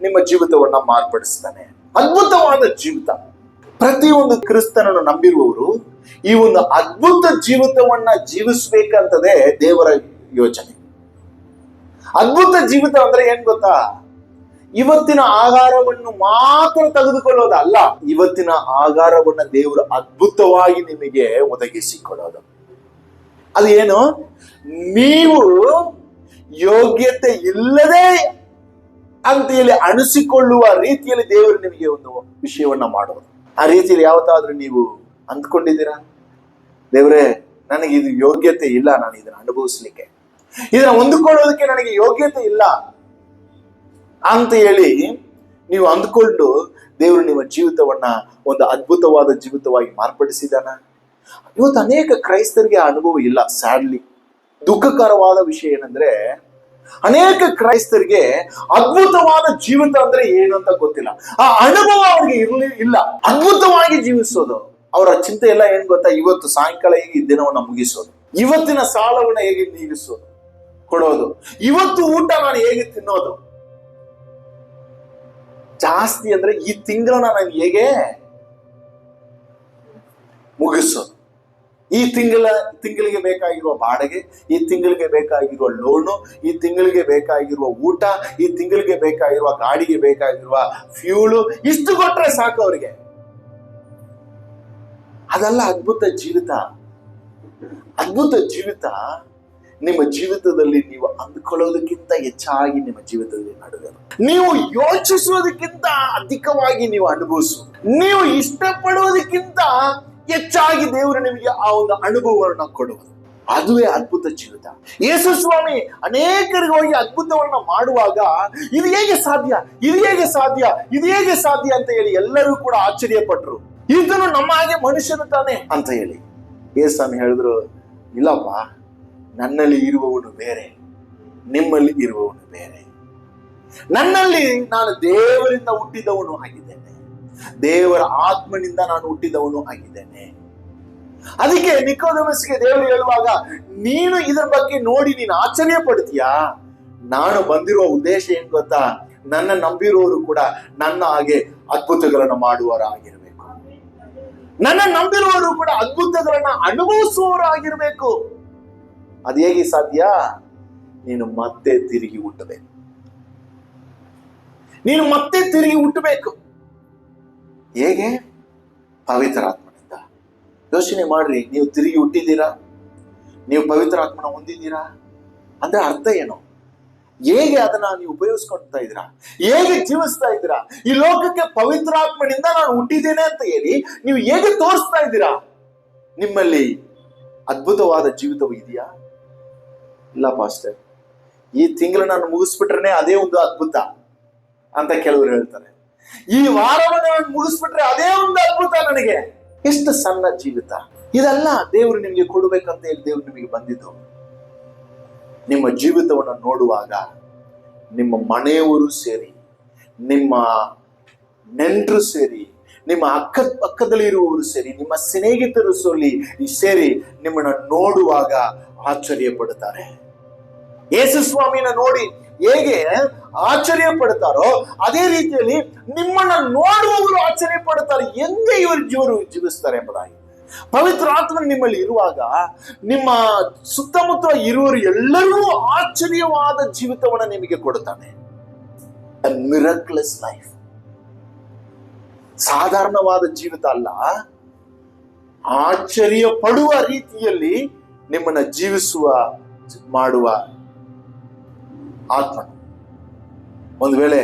S1: ನಿಮ್ಮ ಜೀವಿತವನ್ನ ಮಾರ್ಪಡಿಸ್ತಾನೆ. ಅದ್ಭುತವಾದ ಜೀವಿತ. ಪ್ರತಿಯೊಂದು ಕ್ರಿಸ್ತನನ್ನು ನಂಬಿರುವವರು ಈ ಒಂದು ಅದ್ಭುತ ಜೀವಿತವನ್ನ ಜೀವಿಸ್ಬೇಕಂತದೇ ದೇವರ ಯೋಚನೆ. ಅದ್ಭುತ ಜೀವಿತ ಅಂದ್ರೆ ಏನ್ ಗೊತ್ತಾ, ಇವತ್ತಿನ ಆಹಾರವನ್ನು ಮಾತ್ರ ತೆಗೆದುಕೊಳ್ಳೋದಲ್ಲ, ಇವತ್ತಿನ ಆಹಾರವನ್ನ ದೇವರು ಅದ್ಭುತವಾಗಿ ನಿಮಗೆ ಒದಗಿಸಿಕೊಡೋದು. ಅದು ಏನು, ನೀವು ಯೋಗ್ಯತೆ ಇಲ್ಲದೆ ಅಂತ ಹೇಳಿ ಅನಿಸಿಕೊಳ್ಳುವ ರೀತಿಯಲ್ಲಿ ದೇವರು ನಿಮಗೆ ಒಂದು ವಿಷಯವನ್ನ ಮಾಡೋದು. ಆ ರೀತಿಯಲ್ಲಿ ಯಾವತ್ತಾದ್ರೂ ನೀವು ಅಂದ್ಕೊಂಡಿದ್ದೀರಾ, ದೇವರೇ ನನಗೆ ಇದು ಯೋಗ್ಯತೆ ಇಲ್ಲ, ನಾನು ಇದನ್ನ ಅನುಭವಿಸ್ಲಿಕ್ಕೆ, ಇದನ್ನ ಹೊಂದಿಕೊಳ್ಳೋದಕ್ಕೆ ನನಗೆ ಯೋಗ್ಯತೆ ಇಲ್ಲ ಅಂತ ಹೇಳಿ ನೀವು ಅಂದ್ಕೊಂಡು ದೇವರು ನಿಮ್ಮ ಜೀವಿತವನ್ನ ಒಂದು ಅದ್ಭುತವಾದ ಜೀವಿತವಾಗಿ ಮಾರ್ಪಡಿಸಿದಾನ? ಇವತ್ತು ಅನೇಕ ಕ್ರೈಸ್ತರಿಗೆ ಆ ಅನುಭವ ಇಲ್ಲ. ಸ್ಯಾಡ್ಲಿ, ದುಃಖಕರವಾದ ವಿಷಯ ಏನಂದ್ರೆ, ಅನೇಕ ಕ್ರೈಸ್ತರಿಗೆ ಅದ್ಭುತವಾದ ಜೀವಿತ ಅಂದ್ರೆ ಏನು ಅಂತ ಗೊತ್ತಿಲ್ಲ. ಆ ಅನುಭವ ಅವ್ರಿಗೆ ಇಲ್ಲ. ಅದ್ಭುತವಾಗಿ ಜೀವಿಸೋದು ಅವರ ಚಿಂತೆ ಎಲ್ಲ ಏನ್ ಗೊತ್ತಾ, ಇವತ್ತು ಸಾಯಂಕಾಲ ಹೇಗೆ ಈ ದಿನವನ್ನ ಮುಗಿಸೋದು, ಇವತ್ತಿನ ಸಾಲವನ್ನ ಹೇಗೆ ನೀಗಿಸೋದು, ಕೊಡೋದು, ಇವತ್ತು ಊಟ ನಾನು ಹೇಗೆ ತಿನ್ನೋದು, ಜಾಸ್ತಿ ಅಂದ್ರೆ ಈ ತಿಂಗಳನ್ನ ನಾನು ಹೇಗೆ ಮುಗಿಸೋದು, ಈ ತಿಂಗಳಿಗೆ ಬೇಕಾಗಿರುವ ಬಾಡಿಗೆ, ಈ ತಿಂಗಳಿಗೆ ಬೇಕಾಗಿರುವ ಲೋನು, ಈ ತಿಂಗಳಿಗೆ ಬೇಕಾಗಿರುವ ಊಟ, ಈ ತಿಂಗಳಿಗೆ ಬೇಕಾಗಿರುವ ಗಾಡಿಗೆ ಬೇಕಾಗಿರುವ ಫ್ಯೂಲು, ಇಷ್ಟು ಕೊಟ್ರೆ ಸಾಕು ಅವರಿಗೆ. ಅದಲ್ಲ ಅದ್ಭುತ ಜೀವಿತ. ಅದ್ಭುತ ಜೀವಿತ ನಿಮ್ಮ ಜೀವಿತದಲ್ಲಿ ನೀವು ಅಂದ್ಕೊಳ್ಳೋದಕ್ಕಿಂತ ಹೆಚ್ಚಾಗಿ ನಿಮ್ಮ ಜೀವಿತದಲ್ಲಿ ನಡೆಯೋದು. ನೀವು ಯೋಚಿಸೋದಕ್ಕಿಂತ ಅಧಿಕವಾಗಿ ನೀವು ಅನುಭವಿಸು. ನೀವು ಇಷ್ಟಪಡೋದಕ್ಕಿಂತ ಹೆಚ್ಚಾಗಿ ದೇವರು ನಿಮಗೆ ಆ ಒಂದು ಅನುಭವವನ್ನು ಕೊಡುವುದು. ಅದುವೇ ಅದ್ಭುತ ಜೀವಿತ. ಯೇಸು ಸ್ವಾಮಿ ಅನೇಕರಿಗೆ ಹೋಗಿ ಅದ್ಭುತವನ್ನ ಮಾಡುವಾಗ ಇದು ಹೇಗೆ ಸಾಧ್ಯ, ಇದು ಹೇಗೆ ಸಾಧ್ಯ, ಇದು ಹೇಗೆ ಸಾಧ್ಯ ಅಂತ ಹೇಳಿ ಎಲ್ಲರೂ ಕೂಡ ಆಶ್ಚರ್ಯಪಟ್ರು. ಇದನ್ನು ನಮ್ಮ ಹಾಗೆ ಮನುಷ್ಯನು ತಾನೆ ಅಂತ ಹೇಳಿ ಯೇಸು ಸ್ವಾಮಿ ಹೇಳಿದ್ರು, ಇಲ್ಲಪ್ಪ, ನನ್ನಲ್ಲಿ ಇರುವವನು ಬೇರೆ, ನಿಮ್ಮಲ್ಲಿ ಇರುವವನು ಬೇರೆ. ನನ್ನಲ್ಲಿ ನಾನು ದೇವರಿಂದ ಹುಟ್ಟಿದವನು ಆಗಿದ್ದೇನೆ, ದೇವರ ಆತ್ಮನಿಂದ ನಾನು ಹುಟ್ಟಿದವನು ಆಗಿದ್ದೇನೆ. ಅದಕ್ಕೆ ನಿಕೋದೇಮಸ್ಗೆ ದೇವರು ಹೇಳುವಾಗ, ನೀನು ಇದರ ಬಗ್ಗೆ ನೋಡಿ ನೀನು ಆಶ್ಚರ್ಯ ಪಡ್ತೀಯಾ, ನಾನು ಬಂದಿರುವ ಉದ್ದೇಶ ಏನ್ ಗೊತ್ತಾ, ನನ್ನ ನಂಬಿರುವವರು ಕೂಡ ನನ್ನ ಹಾಗೆ ಅದ್ಭುತಗಳನ್ನು ಮಾಡುವವರಾಗಿರ್ಬೇಕು, ನನ್ನ ನಂಬಿರುವವರು ಕೂಡ ಅದ್ಭುತಗಳನ್ನ ಅನುಭವಿಸುವವರಾಗಿರ್ಬೇಕು. ಅದು ಹೇಗೆ ಸಾಧ್ಯ? ನೀನು ಮತ್ತೆ ತಿರುಗಿ ಹುಟ್ಟಬೇಕು. ನೀನು ಮತ್ತೆ ತಿರುಗಿ ಹುಟ್ಟಬೇಕು. ಹೇಗೆ? ಪವಿತ್ರಾತ್ಮನಿಂದ. ಯೋಚನೆ ಮಾಡ್ರಿ, ನೀವು ತಿರುಗಿ ಹುಟ್ಟಿದ್ದೀರಾ, ನೀವು ಪವಿತ್ರಾತ್ಮನ ಹೊಂದಿದ್ದೀರಾ ಅಂದ್ರೆ ಅರ್ಥ ಏನು? ಹೇಗೆ ಅದನ್ನ ನೀವು ಉಪಯೋಗಿಸ್ಕೊಳ್ತಾ ಇದ್ದೀರಾ, ಹೇಗೆ ಜೀವಿಸ್ತಾ ಇದ್ದೀರಾ? ಈ ಲೋಕಕ್ಕೆ ಪವಿತ್ರಾತ್ಮನಿಂದ ನಾನು ಹುಟ್ಟಿದ್ದೇನೆ ಅಂತ ಹೇಳಿ ನೀವು ಹೇಗೆ ತೋರಿಸ್ತಾ ಇದ್ದೀರಾ? ನಿಮ್ಮಲ್ಲಿ ಅದ್ಭುತವಾದ ಜೀವಿತವು ಇದೆಯಾ? ಇಲ್ಲ ಪಾಸ್ಟರ್, ಈ ತಿಂಗಳು ನಾನು ಮುಗಿಸ್ಬಿಟ್ರೆ ಅದೇ ಒಂದು ಅದ್ಭುತ ಅಂತ ಕೆಲವರು ಹೇಳ್ತಾರೆ. ಈ ವಾರವನ್ನು ನಾನು ಮುಗಿಸ್ಬಿಟ್ರೆ ಅದೇ ಒಂದು ಅದ್ಭುತ ನನಗೆ. ಎಷ್ಟು ಸಣ್ಣ ಜೀವಿತ ಇದೆಲ್ಲ ದೇವರು ನಿಮಗೆ ಕೊಡಬೇಕಂತ ಹೇಳಿ ದೇವರು ನಿಮಗೆ ಬಂದಿದ್ದು. ನಿಮ್ಮ ಜೀವಿತವನ್ನು ನೋಡುವಾಗ ನಿಮ್ಮ ಮನೆಯವರು ಸೇರಿ ನಿಮ್ಮ ನೆಂಟರು ಸೇರಿ, ನಿಮ್ಮ ಪಕ್ಕದಲ್ಲಿ ಇರುವವರು ಸೇರಿ, ನಿಮ್ಮ ಸ್ನೇಹಿತರು ಸೇರಿ ನಿಮ್ಮನ್ನ ನೋಡುವಾಗ ಆಶ್ಚರ್ಯ ಪಡುತ್ತಾರೆ. ಯೇಸು ಸ್ವಾಮಿನ ನೋಡಿ ಹೇಗೆ ಆಶ್ಚರ್ಯ ಪಡ್ತಾರೋ ಅದೇ ರೀತಿಯಲ್ಲಿ ನಿಮ್ಮನ್ನ ನೋಡುವವರು ಆಶ್ಚರ್ಯ ಪಡ್ತಾರೆ. ಹೆಂಗೆ ಇವರು ಜೀವಿಸ್ತಾರೆ ಎಂಬುದಾಗಿ. ಪವಿತ್ರ ಆತ್ಮ ನಿಮ್ಮಲ್ಲಿ ಇರುವಾಗ ನಿಮ್ಮ ಸುತ್ತಮುತ್ತ ಇರುವರು ಎಲ್ಲರಿಗೂ ಆಶ್ಚರ್ಯವಾದ ಜೀವಿತವನ್ನ ನಿಮಗೆ ಕೊಡುತ್ತಾನೆ. ಮಿರಕ್ಯುಲಸ್ ಲೈಫ್, ಸಾಧಾರಣವಾದ ಜೀವಿತ ಅಲ್ಲ, ಆಶ್ಚರ್ಯ ಪಡುವ ರೀತಿಯಲ್ಲಿ ನಿಮ್ಮನ್ನ ಮಾಡುವ ಆತ್ಮ. ಒಂದು ವೇಳೆ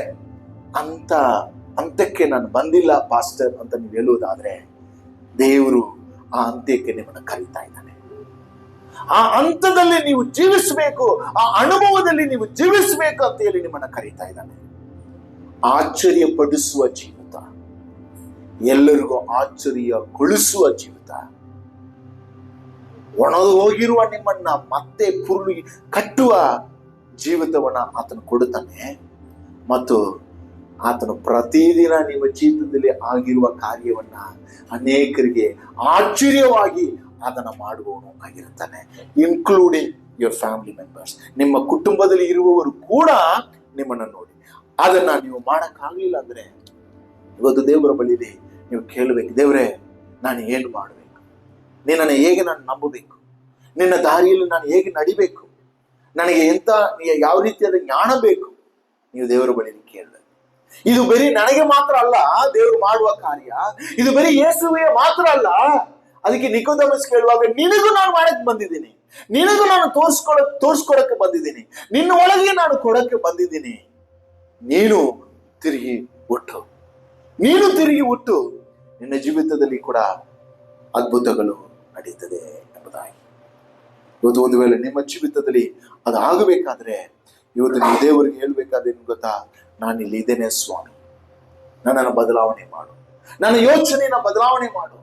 S1: ಅಂತ್ಯಕ್ಕೆ ನಾನು ಬಂದಿಲ್ಲ ಪಾಸ್ಟರ್ ಅಂತ ನೀವು ಹೇಳುವುದಾದ್ರೆ, ದೇವರು ಆ ಅಂತ್ಯಕ್ಕೆ ನಿಮ್ಮನ್ನು ಕರೀತಾ ಇದ್ದಾನೆ. ಆ ಹಂತದಲ್ಲಿ ನೀವು ಜೀವಿಸಬೇಕು, ಆ ಅನುಭವದಲ್ಲಿ ನೀವು ಜೀವಿಸಬೇಕು ಅಂತ ಹೇಳಿ ನಿಮ್ಮನ್ನ ಕರೀತಾ ಇದ್ದಾನೆ. ಆಶ್ಚರ್ಯ ಪಡಿಸುವ ಜೀವಿತ, ಎಲ್ಲರಿಗೂ ಆಶ್ಚರ್ಯಗೊಳಿಸುವ ಜೀವಿತ, ಒಣದು ಹೋಗಿರುವ ನಿಮ್ಮನ್ನ ಮತ್ತೆ ಕಟ್ಟುವ ಜೀವಿತವನ್ನ ಆತನು ಕೊಡುತ್ತಾನೆ. ಮತ್ತು ಆತನು ಪ್ರತಿದಿನ ನಿಮ್ಮ ಜೀವಿತದಲ್ಲಿ ಆಗಿರುವ ಕಾರ್ಯವನ್ನ ಅನೇಕರಿಗೆ ಆಶ್ಚರ್ಯವಾಗಿ ಅದನ್ನ ಮಾಡುವವನು ಆಗಿರುತ್ತಾನೆ. ಇನ್ಕ್ಲೂಡಿಂಗ್ ಯುವರ್ ಫ್ಯಾಮಿಲಿ ಮೆಂಬರ್ಸ್, ನಿಮ್ಮ ಕುಟುಂಬದಲ್ಲಿ ಇರುವವರು ಕೂಡ ನಿಮ್ಮನ್ನ ನೋಡಿ. ಅದನ್ನ ನೀವು ಮಾಡಕ್ಕಾಗಲಿಲ್ಲ ಅಂದ್ರೆ ಇವತ್ತು ದೇವರ ಬಳಿಯಲ್ಲಿ ನೀವು ಕೇಳಬೇಕು, ದೇವರೇ ನಾನು ಏನು ಮಾಡಬೇಕು, ನಿನ್ನನ್ನು ಹೇಗೆ ನಾನು ನಂಬಬೇಕು, ನಿನ್ನ ದಾರಿಯಲ್ಲಿ ನಾನು ಹೇಗೆ ನಡಿಬೇಕು, ನನಗೆ ಯಾವ ರೀತಿಯಾದ ಜ್ಞಾನ ಬೇಕು, ನೀವು ದೇವರ ಬಳಿಯಲ್ಲಿ ಕೇಳಬೇಕು. ಇದು ಬರೀ ನನಗೆ ಮಾತ್ರ ಅಲ್ಲ ದೇವರು ಮಾಡುವ ಕಾರ್ಯ, ಇದು ಬರೀ ಯೇಸುವಿಗೆ ಮಾತ್ರ ಅಲ್ಲ. ಅದಕ್ಕೆ ನಿಕೋದೇಮಸ್ ಕೇಳುವಾಗ, ನಿನಗೂ ನಾನು ಮಾಡಕ್ಕೆ ಬಂದಿದ್ದೀನಿ, ನಿನಗೂ ನಾನು ತೋರಿಸ್ಕೊಡಕ್ಕೆ ಬಂದಿದ್ದೀನಿ, ನಿನ್ನ ಒಳಗೆ ನಾನು ಕೊಡಕ್ಕೆ ಬಂದಿದ್ದೀನಿ. ನೀನು ತಿರುಗಿ ಹುಟ್ಟು ನಿನ್ನ ಜೀವಿತದಲ್ಲಿ ಕೂಡ ಅದ್ಭುತಗಳು ನಡೀತದೆ ಎಂಬುದಾಗಿ. ಇವತ್ತು ಒಂದು ವೇಳೆ ನಿಮ್ಮ ಜೀವಿತದಲ್ಲಿ ಅದಾಗಬೇಕಾದ್ರೆ ಇವತ್ತು ನೀವು ದೇವರಿಗೆ ಹೇಳ್ಬೇಕಾದ್ರೆ ಏನು ಗೊತ್ತಾ, ನಾನು ಇಲ್ಲಿ ಇದ್ದೇನೆ ಸ್ವಾಮಿ, ನನ್ನನ್ನು ಬದಲಾವಣೆ ಮಾಡು, ನನ್ನ ಯೋಚನೆಯನ್ನ ಬದಲಾವಣೆ ಮಾಡು,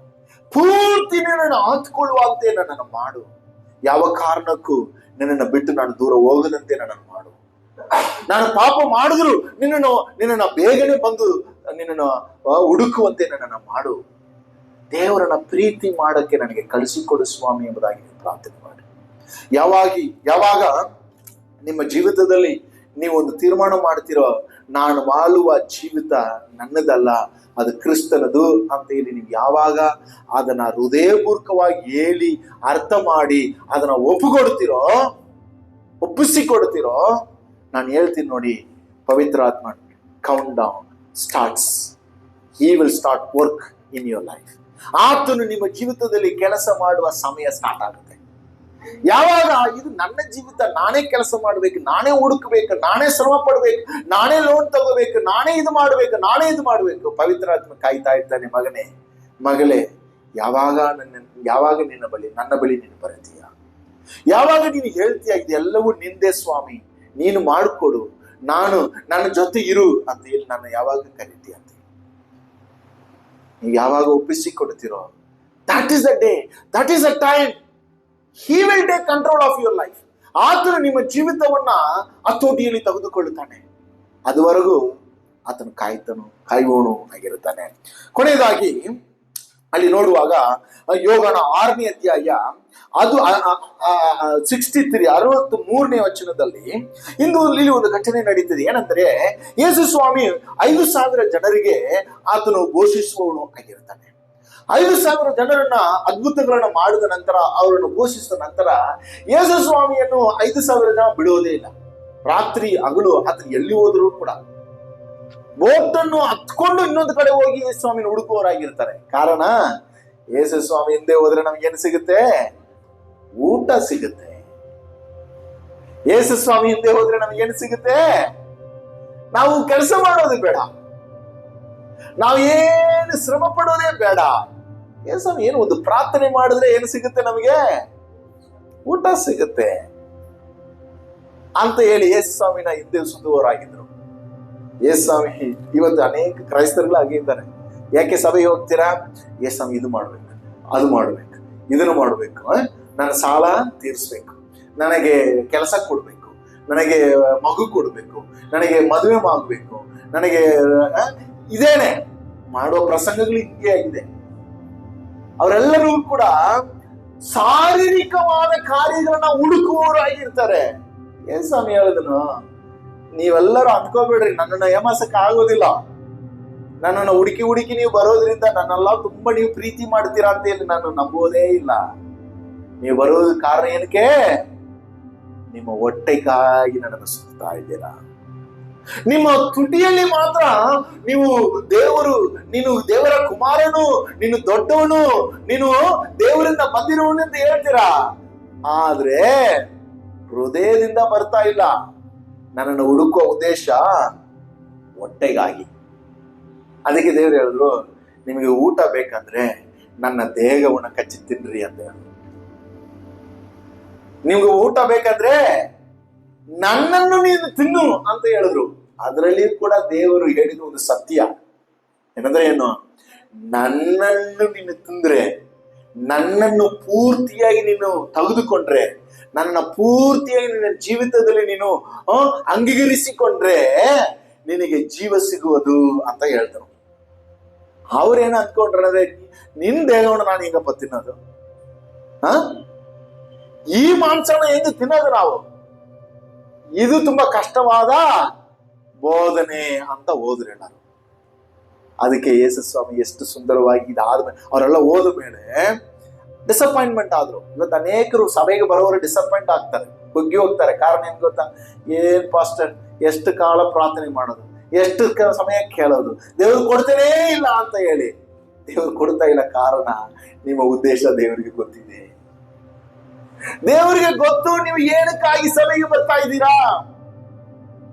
S1: ಪೂರ್ತಿ ನಿನ್ನನ್ನು ಆತ್ಕೊಳ್ಳುವಂತೆ ನನ್ನನ್ನು ಮಾಡು, ಯಾವ ಕಾರಣಕ್ಕೂ ನಿನ್ನನ್ನು ಬಿಟ್ಟು ನಾನು ದೂರ ಹೋಗದಂತೆ ನನ್ನನ್ನು ಮಾಡು. ನಾನು ಪಾಪ ಮಾಡಿದ್ರು ನಿನ್ನನ್ನು ಬೇಗನೆ ಬಂದು ನಿನ್ನನ್ನು ಹುಡುಕುವಂತೆ ನನ್ನನ್ನು ಮಾಡು. ದೇವರನ್ನ ಪ್ರೀತಿ ಮಾಡಕ್ಕೆ ನನಗೆ ಕಳಿಸಿಕೊಡು ಸ್ವಾಮಿ ಎಂಬುದಾಗಿ ಪ್ರಾರ್ಥನೆ ಮಾಡಿ. ಯಾವಾಗ ನಿಮ್ಮ ಜೀವಿತದಲ್ಲಿ ನೀವು ಒಂದು ತೀರ್ಮಾನ ಮಾಡ್ತಿರೋ, ನಾನು ವಾಳುವ ಜೀವಿತ ನನ್ನದಲ್ಲ, ಅದು ಕ್ರಿಸ್ತನದು ಅಂತ ಹೇಳಿ ನೀವು ಯಾವಾಗ ಅದನ್ನ ಹೃದಯಪೂರ್ವಕವಾಗಿ ಹೇಳಿ ಅರ್ಥ ಮಾಡಿ ಅದನ್ನ ಒಪ್ಪಿಸಿಕೊಡ್ತಿರೋ, ನಾನು ಹೇಳ್ತೀನಿ ನೋಡಿ, ಪವಿತ್ರ ಆತ್ಮ count down starts. He will start work in your life. ಆತನು ನಿಮ್ಮ ಜೀವಿತದಲ್ಲಿ ಕೆಲಸ ಮಾಡುವ ಸಮಯ ಸ್ಟಾರ್ಟ್ ಆಗುತ್ತೆ. ಯಾವಾಗ ಇದು ನನ್ನ ಜೀವಿತ, ನಾನೇ ಕೆಲಸ ಮಾಡ್ಬೇಕು, ನಾನೇ ಹುಡುಕ್ಬೇಕು, ನಾನೇ ಶ್ರಮ ಪಡ್ಬೇಕು, ನಾನೇ ಲೋನ್ ತಗೋಬೇಕು, ನಾನೇ ಇದು ಮಾಡ್ಬೇಕು, ಪವಿತ್ರ ಆತ್ಮ ಕಾಯ್ತಾ ಇರ್ತಾನೆ, ಮಗಳೇ ಯಾವಾಗ ನನ್ನ ಬಳಿ ನೀನು ಬರ್ತೀಯ, ಯಾವಾಗ ನೀನು ಹೇಳ್ತೀಯ ಇದೆಲ್ಲವೂ ನಿಂದೆ ಸ್ವಾಮಿ, ನೀನು ಮಾಡಿಕೊಡು, ನನ್ನ ಜೊತೆ ಇರು ಅಂತ ಹೇಳಿ ನನ್ನ ಯಾವಾಗ ಕರೀತೀಯ ಅಂತ ನೀವು ಯಾವಾಗ ಒಪ್ಪಿಸಿಕೊಡ್ತೀರೋ, that is the day, that is the time He will take control of your life. ಆತನು ನಿಮ್ಮ ಜೀವಿತವನ್ನ ಹತೋಟಿಯಲ್ಲಿ ತೆಗೆದುಕೊಳ್ಳುತ್ತಾನೆ. ಅದುವರೆಗೂ ಆತನು ಕಾಯುವವನು ಆಗಿರುತ್ತಾನೆ. ಕೊನೆಯದಾಗಿ ಅಲ್ಲಿ ನೋಡುವಾಗ ಯೋಗನ 6ನೇ ಅಧ್ಯಾಯ ಅದು 63ನೇ ವಚನದಲ್ಲಿ ಇಲ್ಲಿ ಒಂದು ಘಟನೆ ನಡೀತದೆ. ಏನಂದ್ರೆ, ಯೇಸು ಸ್ವಾಮಿ 5,000 ಜನರಿಗೆ ಆತನು ಘೋಷಿಸುವವನು ಆಗಿರ್ತಾನೆ. 5,000 ಜನರನ್ನ ಅದ್ಭುತಗಳನ್ನ ಮಾಡಿದ ನಂತರ, ಅವರನ್ನು ಘೋಷಿಸಿದ ನಂತರ, ಯೇಸು ಸ್ವಾಮಿಯನ್ನು 5,000 ಜನ ಬಿಡುವುದೇ ಇಲ್ಲ. ರಾತ್ರಿ ಹಗಲು ಆತನು ಎಲ್ಲಿ ಹೋದ್ರು ಕೂಡ ಬೋಟನ್ನು ಹತ್ಕೊಂಡು ಇನ್ನೊಂದು ಕಡೆ ಹೋಗಿ ಯೇಸು ಸ್ವಾಮಿನ ಹುಡುಕುವವರಾಗಿರ್ತಾರೆ. ಕಾರಣ, ಯೇಸು ಸ್ವಾಮಿ ಹಿಂದೆ ಹೋದ್ರೆ ನಮ್ಗೇನು ಸಿಗುತ್ತೆ? ಊಟ ಸಿಗುತ್ತೆ. ಯೇಸು ಸ್ವಾಮಿ ಹಿಂದೆ ಹೋದ್ರೆ ನಮ್ಗೇನು ಸಿಗುತ್ತೆ? ನಾವು ಕೆಲಸ ಮಾಡೋದು ಬೇಡ, ನಾವೇನು ಶ್ರಮ ಪಡೋದೇ ಬೇಡ. ಯೇಸು ಏನು ಒಂದು ಪ್ರಾರ್ಥನೆ ಮಾಡಿದ್ರೆ ಏನು ಸಿಗುತ್ತೆ? ನಮಗೆ ಊಟ ಸಿಗುತ್ತೆ ಅಂತ ಹೇಳಿ ಯೇಸು ಸ್ವಾಮಿನ ಹಿಂದೆ ಸುತ್ತುವವರಾಗಿದ್ರು. ಯೇಸು ಸ್ವಾಮಿ ಇವತ್ತು ಅನೇಕ ಕ್ರೈಸ್ತರುಗಳು ಹಾಗೆ ಇದ್ದಾರೆ. ಯಾಕೆ ಸಭೆಗೆ ಹೋಗ್ತೀರಾ? ಯೇಸು ಸ್ವಾಮಿ ಇದು ಮಾಡ್ಬೇಕು, ಅದು ಮಾಡ್ಬೇಕು, ಇದನ್ನು ಮಾಡ್ಬೇಕು, ನನ್ನ ಸಾಲ ತೀರಿಸ್ಬೇಕು, ನನಗೆ ಕೆಲಸ ಕೊಡ್ಬೇಕು, ನನಗೆ ಮಗು ಕೊಡ್ಬೇಕು, ನನಗೆ ಮದುವೆ ಮಾಡ್ಬೇಕು, ನನಗೆ ಇದೇನೆ ಮಾಡುವ ಪ್ರಸಂಗಗಳು ಹಿಂಗೆ ಆಗಿದೆ. ಅವರೆಲ್ಲರೂ ಕೂಡ ಶಾರೀರಿಕವಾದ ಕಾರ್ಯಗಳನ್ನ ಹುಡುಕುವವರಾಗಿರ್ತಾರೆ. ಏನ್ ಸ್ವಾಮಿ ಹೇಳಿದನು, ನೀವೆಲ್ಲರೂ ಅಂದ್ಕೋಬೇಡ್ರಿ ನನ್ನನ್ನು ಏಮಾಸಕ್ಕೆ ಆಗೋದಿಲ್ಲ, ನನ್ನನ್ನು ಹುಡುಕಿ ಹುಡುಕಿ ನೀವು ಬರೋದ್ರಿಂದ ನನ್ನೆಲ್ಲ ತುಂಬಾ ನೀವು ಪ್ರೀತಿ ಮಾಡ್ತೀರಾ ಅಂತ ಹೇಳಿ ನಾನು ನಂಬೋದೇ ಇಲ್ಲ. ನೀವು ಬರೋದ ಕಾರಣ ಏನಕ್ಕೆ? ನಿಮ್ಮ ಹೊಟ್ಟೆಗಾಗಿ ನನ್ನನ್ನು ಸುತ್ತಾ ಇದ್ದೀರಾ. ನಿಮ್ಮ ತುಟಿಯಲ್ಲಿ ಮಾತ್ರ ನೀವು ನೀನು ದೇವರ ಕುಮಾರನು, ನೀನು ದೊಡ್ಡವನು, ನೀನು ದೇವರಿಂದ ಬಂದಿರುವನು ಅಂತ ಹೇಳ್ತೀರಾ, ಆದ್ರೆ ಹೃದಯದಿಂದ ಬರ್ತಾ ಇಲ್ಲ. ನನ್ನನ್ನು ಹುಡುಕುವ ಉದ್ದೇಶ ಹೊಟ್ಟೆಗಾಗಿ. ಅದಕ್ಕೆ ದೇವರು ಹೇಳಿದ್ರು, ನಿಮಗೆ ಊಟ ಬೇಕಂದ್ರೆ ನನ್ನ ದೇಹವನ್ನು ಕಚ್ಚಿ ತಿನ್ರಿ ಅಂತ ಹೇಳಿದ್ರು. ನಿಮ್ಗೆ ಊಟ ಬೇಕಂದ್ರೆ ನನ್ನನ್ನು ನೀನು ತಿನ್ನು ಅಂತ ಹೇಳಿದ್ರು. ಅದರಲ್ಲಿ ಕೂಡ ದೇವರು ಹೇಳಿದ ಒಂದು ಸತ್ಯ ಏನಂದ್ರೆ ಏನು, ನನ್ನನ್ನು ನೀನು ತಿಂದ್ರೆ, ನನ್ನನ್ನು ಪೂರ್ತಿಯಾಗಿ ನೀನು ತೆಗೆದುಕೊಂಡ್ರೆ, ನನ್ನ ಪೂರ್ತಿಯಾಗಿ ನಿನ್ನ ಜೀವಿತದಲ್ಲಿ ನೀನು ಅಂಗೀಕರಿಸಿಕೊಂಡ್ರೆ ನಿನಗೆ ಜೀವ ಸಿಗುವುದು ಅಂತ ಹೇಳ್ತಾರೆ. ಅವ್ರೇನ ಅಂದ್ಕೊಂಡ್ರೆ, ನಿನ್ ದೇಹವನ್ನು ನಾನು ಹೆಂಗಪ್ಪ ತಿನ್ನೋದು, ಈ ಮಾಂಸನ ಹೆಂಗ ತಿನ್ನೋದು ನಾವು, ಇದು ತುಂಬಾ ಕಷ್ಟವಾದ ಬೋಧನೆ ಅಂತ ಹೋದ್ರು ಎಲ್ಲಾರು. ಅದಕ್ಕೆ ಯೇಸು ಸ್ವಾಮಿ ಎಷ್ಟು ಸುಂದರವಾಗಿ ಇದಾದ್ಮೇಲೆ ಅವರೆಲ್ಲ ಹೋದ ಮೇಲೆ ಡಿಸಪಾಯಿಂಟ್ಮೆಂಟ್ ಆದ್ರು. ಇವತ್ತು ಅನೇಕರು ಸಭೆಗೆ ಬರೋರು ಡಿಸಪಾಯಿಂಟ್ ಆಗ್ತಾರೆ, ಕುಗ್ಗಿ ಹೋಗ್ತಾರೆ. ಕಾರಣ ಏನ್ ಗೊತ್ತಾ, ಏನ್ ಪಾಸ್ಟರ್ ಎಷ್ಟು ಕಾಲ ಪ್ರಾರ್ಥನೆ ಮಾಡೋದು, ಎಷ್ಟು ಸಮಯ ಕೇಳೋದು, ದೇವ್ರು ಕೊಡ್ತೇನೇ ಇಲ್ಲ ಅಂತ ಹೇಳಿ. ದೇವ್ರು ಕೊಡ್ತಾ ಇಲ್ಲ, ಕಾರಣ ನಿಮ್ಮ ಉದ್ದೇಶ ದೇವರಿಗೆ ಗೊತ್ತಿದೆ. ದೇವರಿಗೆ ಗೊತ್ತು ನೀವು ಏನಕ್ಕಾಗಿ ಸಭೆಗೆ ಬರ್ತಾ ಇದ್ದೀರಾ,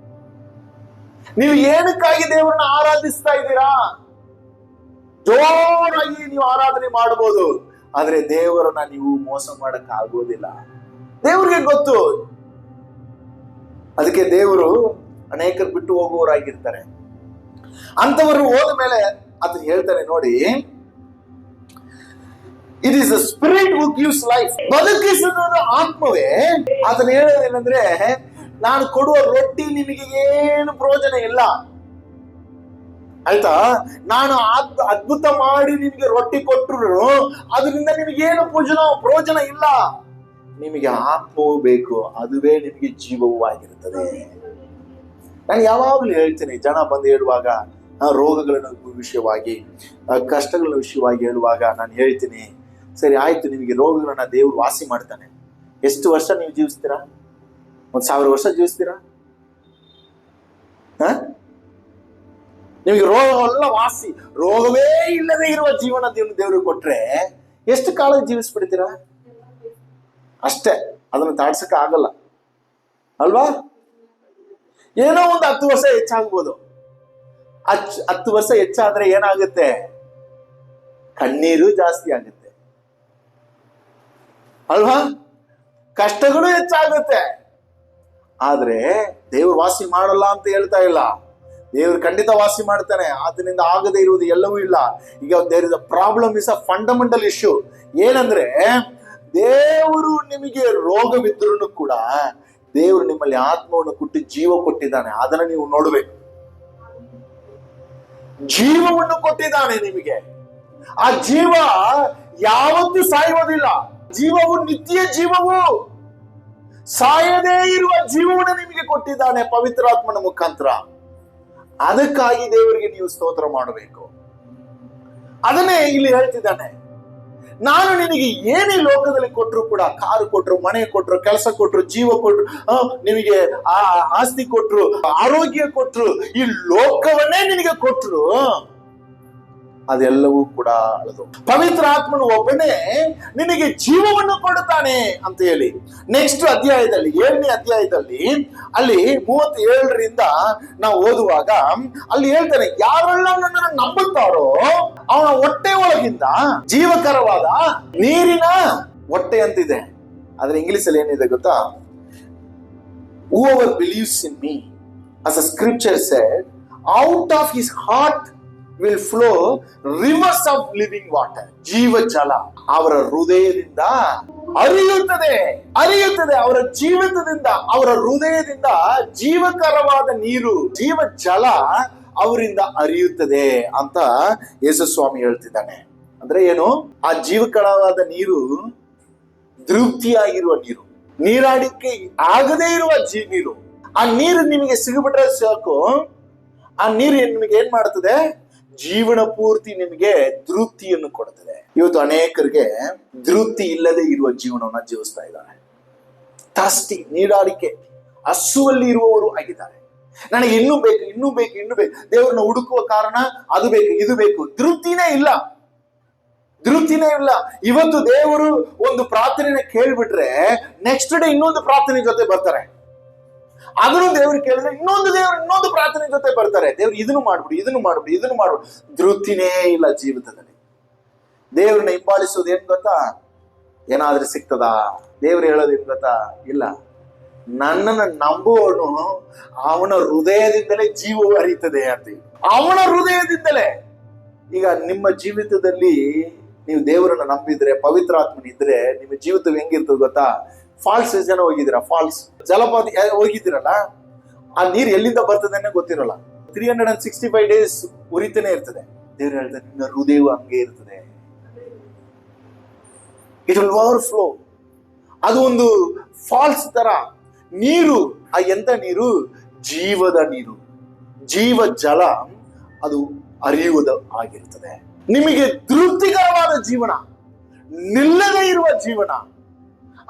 S1: ನೀವು ಏನಕ್ಕಾಗಿ ದೇವರನ್ನ ಆರಾಧಿಸ್ತಾ ಇದ್ದೀರಾ. ಜೋರಾಗಿ ನೀವು ಆರಾಧನೆ ಮಾಡಬಹುದು, ಆದ್ರೆ ದೇವರನ್ನ ನೀವು ಮೋಸ ಮಾಡಕ್ ಆಗೋದಿಲ್ಲ. ದೇವರಿಗೆ ಗೊತ್ತು. ಅದಕ್ಕೆ ದೇವರು ಅನೇಕರು ಬಿಟ್ಟು ಹೋಗುವವರಾಗಿರ್ತಾರೆ. ಅಂತವರು ಹೋದ ಮೇಲೆ ಆತ ಹೇಳ್ತಾನೆ ನೋಡಿ, it is the spirit who gives life. ಬದುಕಿಸುವುದು ಆತ್ಮವೇ. ಆತನ ಹೇಳೋದೇನಂದ್ರೆ, ನಾನು ಕೊಡುವ ರೊಟ್ಟಿ ನಿಮಗೆ ಏನು ಪ್ರಯೋಜನ ಇಲ್ಲ, ಆಯ್ತಾ. ನಾನು ಅದ್ಭುತ ಮಾಡಿ ನಿಮಗೆ ರೊಟ್ಟಿ ಕೊಟ್ಟರು ಅದರಿಂದ ನಿಮಗೇನು ಪ್ರಯೋಜನ ಇಲ್ಲ. ನಿಮಗೆ ಆತ್ಮವೂ ಬೇಕು, ಅದುವೇ ನಿಮಗೆ ಜೀವವೂ ಆಗಿರುತ್ತದೆ. ನಾನು ಯಾವಾಗಲೂ ಹೇಳ್ತೀನಿ, ಜನ ಬಂದು ಹೇಳುವಾಗ, ರೋಗಗಳ ವಿಷಯವಾಗಿ, ಕಷ್ಟಗಳ ವಿಷಯವಾಗಿ ಹೇಳುವಾಗ ನಾನು ಹೇಳ್ತೀನಿ, ಸರಿ ಆಯ್ತು, ನಿಮಗೆ ರೋಗಗಳನ್ನ ದೇವ್ರು ವಾಸಿ ಮಾಡ್ತಾನೆ. ಎಷ್ಟು ವರ್ಷ ನೀವು ಜೀವಿಸ್ತೀರಾ? 1000 ವರ್ಷ ಜೀವಿಸ್ತೀರಾ? ನಿಮಗೆ ರೋಗವೆಲ್ಲ ವಾಸಿ, ರೋಗವೇ ಇಲ್ಲದೆ ಇರುವ ಜೀವನ ದೇವ್ರಿಗೆ ಕೊಟ್ರೆ ಎಷ್ಟು ಕಾಲ ಜೀವಿಸ್ಬಿಡ್ತೀರಾ? ಅಷ್ಟೇ, ಅದನ್ನು ತಾಡ್ಸಕ್ಕೆ ಆಗಲ್ಲ ಅಲ್ವಾ? ಏನೋ ಒಂದು 10 ವರ್ಷ ಹೆಚ್ಚಾಗ್ಬೋದು. 10 ವರ್ಷ ಹೆಚ್ಚಾದ್ರೆ ಏನಾಗುತ್ತೆ? ಕಣ್ಣೀರು ಜಾಸ್ತಿ ಆಗುತ್ತೆ ಅಲ್ವಾ? ಕಷ್ಟಗಳು ಹೆಚ್ಚಾಗುತ್ತೆ. ಆದ್ರೆ ದೇವ್ರು ವಾಸಿ ಮಾಡಲ್ಲ ಅಂತ ಹೇಳ್ತಾ ಇಲ್ಲ. ದೇವ್ರು ಖಂಡಿತ ವಾಸಿ ಮಾಡ್ತಾನೆ, ಆತನಿಂದ ಆಗದೆ ಇರುವುದು ಎಲ್ಲವೂ ಇಲ್ಲ. ಈಗ there is a problem, is a fundamental issue. ಏನಂದ್ರೆ, ದೇವರು ನಿಮಗೆ ರೋಗವಿದ್ರೂ ಕೂಡ ದೇವರು ನಿಮ್ಮಲ್ಲಿ ಆತ್ಮವನ್ನು ಕೊಟ್ಟು ಜೀವ ಕೊಟ್ಟಿದ್ದಾನೆ. ಅದನ್ನ ನೀವು ನೋಡ್ಬೇಕು. ಜೀವವನ್ನು ಕೊಟ್ಟಿದ್ದಾನೆ ನಿಮಗೆ. ಆ ಜೀವ ಯಾವತ್ತೂ ಸಾಯುವುದಿಲ್ಲ. ಜೀವವು ನಿತ್ಯ ಜೀವವು, ಸಾಯದೇ ಇರುವ ಜೀವವನ್ನು ನಿಮಗೆ ಕೊಟ್ಟಿದ್ದಾನೆ ಪವಿತ್ರಾತ್ಮನ ಮುಖಾಂತರ. ಅದಕ್ಕಾಗಿ ದೇವರಿಗೆ ನೀವು ಸ್ತೋತ್ರ ಮಾಡಬೇಕು. ಅದನ್ನೇ ಇಲ್ಲಿ ಹೇಳ್ತಿದ್ದಾನೆ, ನಾನು ನಿನಗೆ ಏನೇ ಲೋಕದಲ್ಲಿ ಕೊಟ್ಟರು ಕೂಡ, ಕಾರು ಕೊಟ್ರು, ಮನೆ ಕೊಟ್ರು, ಕೆಲಸ ಕೊಟ್ರು, ಜೀವ ಕೊಟ್ರು, ನಿಮಗೆ ಆಸ್ತಿ ಕೊಟ್ರು, ಆರೋಗ್ಯ ಕೊಟ್ರು, ಈ ಲೋಕವನ್ನೇ ನಿನಗೆ ಕೊಟ್ರು, ಅದೆಲ್ಲವೂ ಕೂಡ ಅಳದು. ಪವಿತ್ರ ಆತ್ಮನು ಒಬ್ಬನೇ ನಿನಗೆ ಜೀವವನ್ನು ಕೊಡುತ್ತಾನೆ ಅಂತ ಹೇಳಿ ನೆಕ್ಸ್ಟ್ ಅಧ್ಯಾಯದಲ್ಲಿ, 7ನೇ ಅಧ್ಯಾಯದಲ್ಲಿ ಅಲ್ಲಿ 37ರಿಂದ ನಾವು ಓದುವಾಗ ಅಲ್ಲಿ ಹೇಳ್ತಾನೆ, ಯಾರೆಲ್ಲ ನನ್ನನ್ನು ನಂಬುತ್ತಾರೋ ಅವನ ಹೊಟ್ಟೆ ಒಳಗಿಂದ ಜೀವಕರವಾದ ನೀರಿನ ಹೊಟ್ಟೆ ಅಂತಿದೆ. ಆದ್ರೆ ಇಂಗ್ಲಿಷ್ ಅಲ್ಲಿ ಏನಿದೆ ಗೊತ್ತಾ? Whoever believes in me, as the scripture said, out of his heart will flow rivers of living water. ಜೀವ ಜಲ ಅವರ ಹೃದಯದಿಂದ ಹರಿಯುತ್ತದೆ. ಅವರ ಜೀವಿತದಿಂದ, ಅವರ ಹೃದಯದಿಂದ ಜೀವಕರವಾದ ನೀರು, ಜೀವ ಜಲ ಅವರಿಂದ ಹರಿಯುತ್ತದೆ ಅಂತ ಯೇಸು ಸ್ವಾಮಿ ಹೇಳ್ತಿದ್ದಾನೆ. ಅಂದ್ರೆ ಏನು? ಆ ಜೀವಕಳವಾದ ನೀರು ತೃಪ್ತಿಯಾಗಿರುವ ನೀರು, ನೀರಾಡಿಕೆ ಆಗದೇ ಇರುವ ನೀರು. ಆ ನೀರು ನಿಮಗೆ ಸಿಗಬಿಟ್ರೆ ಸಾಕು, ಆ ನೀರು ನಿಮಗೆ ಏನ್ ಮಾಡ್ತದೆ? ಜೀವನ ಪೂರ್ತಿ ನಿಮಗೆ ತೃಪ್ತಿಯನ್ನು ಕೊಡ್ತದೆ. ಇವತ್ತು ಅನೇಕರಿಗೆ ತೃಪ್ತಿ ಇಲ್ಲದೆ ಇರುವ ಜೀವನವನ್ನ ಜೀವಿಸ್ತಾ ಇದ್ದಾರೆ. ತಾಸ್ತಿ, ನೀರಾಡಿಕೆ, ಹಸುವಲ್ಲಿ ಇರುವವರು ಆಗಿದ್ದಾರೆ. ನನಗೆ ಇನ್ನೂ ಬೇಕು, ಇನ್ನೂ ಬೇಕು, ಇನ್ನೂ ಬೇಕು. ದೇವರನ್ನ ಹುಡುಕುವ ಕಾರಣ ಅದು ಬೇಕು, ಇದು ಬೇಕು. ತೃಪ್ತಿನೇ ಇಲ್ಲ. ಇವತ್ತು ದೇವರು ಒಂದು ಪ್ರಾರ್ಥನೆನ ಕೇಳ್ಬಿಟ್ರೆ ನೆಕ್ಸ್ಟ್ ಡೇ ಇನ್ನೊಂದು ಪ್ರಾರ್ಥನೆ ಜೊತೆ ಬರ್ತಾರೆ. ಅದನ್ನು ದೇವ್ರು ಕೇಳಿದ್ರೆ ಇನ್ನೊಂದು ಪ್ರಾರ್ಥನೆ ಜೊತೆ ಬರ್ತಾರೆ. ದೇವ್ರು ಇದನ್ನು ಮಾಡ್ಬಿಡಿ, ಇದನ್ನು ಮಾಡ್ಬಿಡಿ, ಇದನ್ನು ಮಾಡ್ಬಿಡಿ. ತೃಪ್ತಿನೇ ಇಲ್ಲ ಜೀವಿತದಲ್ಲಿ. ದೇವ್ರನ್ನ ಹಿಂಬಾಲಿಸೋದು ಏನ್ ಗೊತ್ತಾ? ಏನಾದ್ರೂ ಸಿಗ್ತದಾ? ದೇವ್ರು ಹೇಳೋದು ಏನ್ ಗೊತ್ತಾ? ಇಲ್ಲ. ನನ್ನನ್ನು ನಂಬುವವನು ಅವನ ಹೃದಯದಿಂದಲೇ ಜೀವವು ಹರಿಯುತ್ತದೆ ಅಂತ. ಅವನ ಹೃದಯದಿಂದಲೇ. ಈಗ ನಿಮ್ಮ ಜೀವಿತದಲ್ಲಿ ನೀವು ದೇವರನ್ನ ನಂಬಿದ್ರೆ, ಪವಿತ್ರ ಆತ್ಮನಿದ್ರೆ, ನಿಮ್ಮ ಜೀವಿತ ಹೆಂಗಿರ್ತದೆ ಗೊತ್ತಾ? ಫಾಲ್ಸ್ ಜನ ಹೋಗಿದ್ದೀರಾ? ಫಾಲ್ಸ್ ಜಲಪಾತ ಹೋಗಿದ್ದೀರಲ್ಲ, ಆ ನೀರು ಎಲ್ಲಿಂದ ಬರ್ತದೆ ಅನ್ನೋ ಗೊತ್ತಿರಲ್ಲ. 365 days ಉರಿತಾನೆ ಇರ್ತದೆ. ದೇವ್ರು ಹೇಳ್ತಾರೆ ನಿನ್ನ ಹೃದಯವು ಹಂಗೆ ಇರ್ತದೆ. It will overflow. ಅದು ಒಂದು ಫಾಲ್ಸ್ ತರ ನೀರು. ಆ ಎಂತ ನೀರು? ಜೀವದ ನೀರು, ಜೀವ ಜಲ. ಅದು ಹರಿಯುವುದು ಆಗಿರ್ತದೆ. ನಿಮಗೆ ತೃಪ್ತಿಕರವಾದ ಜೀವನ, ನಿಲ್ಲದೇ ಇರುವ ಜೀವನ.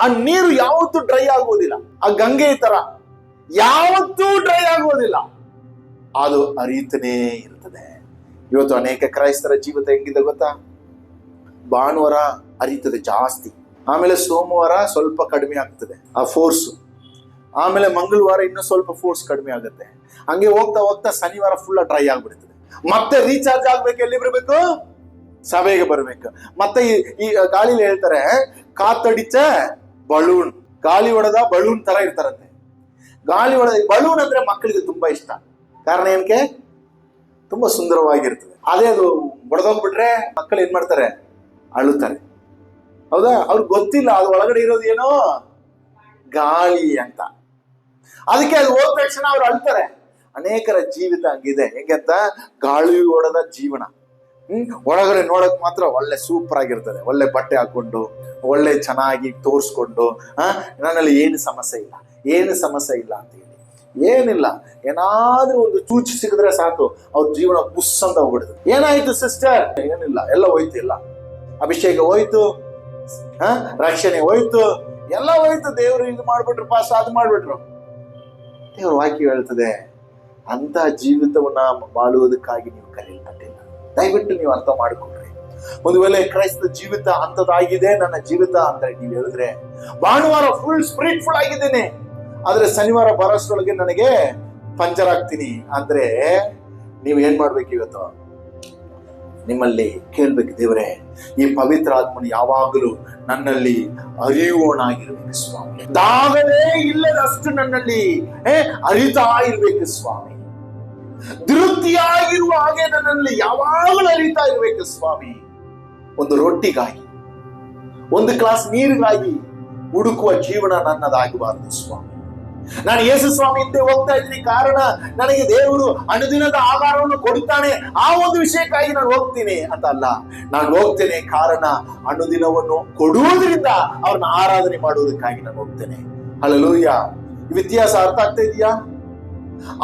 S1: ಆ ನೀರು ಯಾವತ್ತೂ ಡ್ರೈ ಆಗುವುದಿಲ್ಲ. ಆ ಗಂಗೆ ತರ ಯಾವತ್ತೂ ಡ್ರೈ ಆಗುವುದಿಲ್ಲ. ಅದು ಹರಿಯುತ್ತನೇ ಇರ್ತದೆ. ಇವತ್ತು ಅನೇಕ ಕ್ರೈಸ್ತರ ಜೀವಿತ ಹೆಂಗಿದೆ ಗೊತ್ತಾ? ಭಾನುವಾರ ಹರಿಯುತ್ತದೆ ಜಾಸ್ತಿ, ಆಮೇಲೆ ಸೋಮವಾರ ಸ್ವಲ್ಪ ಕಡಿಮೆ ಆಗ್ತದೆ ಆ ಫೋರ್ಸ್, ಆಮೇಲೆ ಮಂಗಳವಾರ ಇನ್ನೂ ಸ್ವಲ್ಪ ಫೋರ್ಸ್ ಕಡಿಮೆ ಆಗುತ್ತೆ. ಹಂಗೆ ಹೋಗ್ತಾ ಹೋಗ್ತಾ ಶನಿವಾರ ಫುಲ್ ಡ್ರೈ ಆಗ್ಬಿಡ್ತದೆ. ಮತ್ತೆ ರೀಚಾರ್ಜ್ ಆಗ್ಬೇಕು. ಎಲ್ಲಿ ಬರಬೇಕು? ಸಭೆಗೆ ಬರ್ಬೇಕು. ಮತ್ತೆ ಈ ಗಾಳಿಲಿ ಹೇಳ್ತಾರೆ ಕಾತಡಿಚ ಬಲೂನ್, ಗಾಳಿ ಹೊಡೆದ ಬಲೂನ್ ತರ ಇರ್ತಾರಂತೆ. ಗಾಳಿ ಹೊಡೆದ ಬಲೂನ್ ಅಂದ್ರೆ ಮಕ್ಕಳಿಗೆ ತುಂಬಾ ಇಷ್ಟ. ಕಾರಣ ಏನಕ್ಕೆ? ತುಂಬಾ ಸುಂದರವಾಗಿರ್ತದೆ. ಅದೇ ಅದು ಹೊಡೆದೋಗ್ಬಿಟ್ರೆ ಮಕ್ಕಳು ಏನ್ ಮಾಡ್ತಾರೆ? ಅಳುತ್ತಾರೆ. ಹೌದಾ? ಅವ್ರಿಗೆ ಗೊತ್ತಿಲ್ಲ ಅದು ಒಳಗಡೆ ಇರೋದು ಏನೋ ಗಾಳಿ ಅಂತ. ಅದಕ್ಕೆ ಅದು ಹೋದ ತಕ್ಷಣ ಅವ್ರು ಅಳ್ತಾರೆ. ಅನೇಕರ ಜೀವಿತ ಹಂಗಿದೆ. ಹೆಂಗಂತ? ಗಾಳಿ ಹೊಡೆದ ಜೀವನ. ಒಳಗಡೆ ನೋಡಕ್ ಮಾತ್ರ ಒಳ್ಳೆ ಸೂಪರ್ ಆಗಿರ್ತದೆ. ಒಳ್ಳೆ ಬಟ್ಟೆ ಹಾಕೊಂಡು, ಒಳ್ಳೆ ಚೆನ್ನಾಗಿ ತೋರಿಸ್ಕೊಂಡು, ನನ್ನಲ್ಲಿ ಏನು ಸಮಸ್ಯೆ ಇಲ್ಲ, ಏನು ಸಮಸ್ಯೆ ಇಲ್ಲ ಅಂತ ಹೇಳಿ. ಏನಿಲ್ಲ, ಏನಾದ್ರೂ ಒಂದು ಚೂಚಿ ಸಿಕ್ಕಿದ್ರೆ ಸಾಕು ಅವ್ರ ಜೀವನ ಬುಸ್ ಅಂತ ಹೋಗ್ಬಿಡುದು. ಏನಾಯ್ತು ಸಿಸ್ಟರ್? ಏನಿಲ್ಲ, ಎಲ್ಲ ಹೋಯ್ತು. ಎಲ್ಲ ಅಭಿಷೇಕ ಹೋಯ್ತು, ರಕ್ಷಣೆ ಹೋಯ್ತು, ಎಲ್ಲ ಹೋಯ್ತು. ದೇವ್ರು ಇದು ಮಾಡ್ಬಿಟ್ರು, ಪಾಸ್ ಅದು ಮಾಡ್ಬಿಟ್ರು. ದೇವ್ರ ವಾಕ್ಯ ಹೇಳ್ತದೆ ಅಂತ ಜೀವಿತವನ್ನ ಬಾಳುವುದಕ್ಕಾಗಿ ನೀವು ಕರೆಯಲ್ಪಟ್ಟಿಲ್ಲ. ದಯವಿಟ್ಟು ನೀವು ಅರ್ಥ ಮಾಡಿಕೊಂಡ್ರಿ. ಒಂದು ವೇಳೆ ಕ್ರೈಸ್ತ ಜೀವಿತ ಅಂತದಾಗಿದೆ ನನ್ನ ಜೀವಿತ ಅಂತ ನೀವು ಹೇಳಿದ್ರೆ, ಭಾನುವಾರ ಫುಲ್ ಸ್ಪಿರಿಟ್ಫುಲ್ ಆಗಿದ್ದೇನೆ, ಆದ್ರೆ ಶನಿವಾರ ಬರೋಷ್ಟೊಳಗೆ ನನಗೆ ಪಂಚರ್ ಆಗ್ತೀನಿ ಅಂದ್ರೆ ನೀವು ಏನ್ ಮಾಡ್ಬೇಕು? ಇವತ್ತು ನಿಮ್ಮಲ್ಲಿ ಕೇಳ್ಬೇಕು, ದೇವರೇ ಈ ಪವಿತ್ರ ಆತ್ಮನು ಯಾವಾಗಲೂ ನನ್ನಲ್ಲಿ ಹರಿಯುವವನಾಗಿರ್ಬೇಕು ಸ್ವಾಮಿ. ದಾಗವೇ ಇಲ್ಲದಷ್ಟು ನನ್ನಲ್ಲಿ ಹರಿತಾ ಇರ್ಬೇಕು ಸ್ವಾಮಿ. ತೃಪ್ತಿಯಾಗಿರುವ ಹಾಗೆ ನನ್ನಲ್ಲಿ ಯಾವಾಗಲೂ ಹರಿತಾ ಇರ್ಬೇಕು ಸ್ವಾಮಿ. ಒಂದು ರೊಟ್ಟಿಗಾಗಿ, ಒಂದು ಗ್ಲಾಸ್ ನೀರಿಗಾಗಿ ಹುಡುಕುವ ಜೀವನ ನನ್ನದಾಗಬಾರದು ಸ್ವಾಮಿ. ನಾನು ಯೇಸು ಸ್ವಾಮಿ ಹಿಂದೆ ಹೋಗ್ತಾ ಇದ್ದೀನಿ, ಕಾರಣ ನನಗೆ ದೇವರು ಅನುದಿನದ ಆಹಾರವನ್ನು ಕೊಡುತ್ತಾನೆ, ಆ ಒಂದು ವಿಷಯಕ್ಕಾಗಿ ನಾನು ಹೋಗ್ತೀನಿ ಅಂತ ಅಲ್ಲ. ನಾನು ಹೋಗ್ತೇನೆ ಕಾರಣ ಅನುದಿನವನ್ನು ಕೊಡುವುದರಿಂದ ಅವ್ರನ್ನ ಆರಾಧನೆ ಮಾಡುವುದಕ್ಕಾಗಿ ನಾನು ಹೋಗ್ತೇನೆ. ಹಲ್ಲೆಲೂಯಾ. ವ್ಯತ್ಯಾಸ ಅರ್ಥ ಆಗ್ತಾ ಇದೆಯಾ?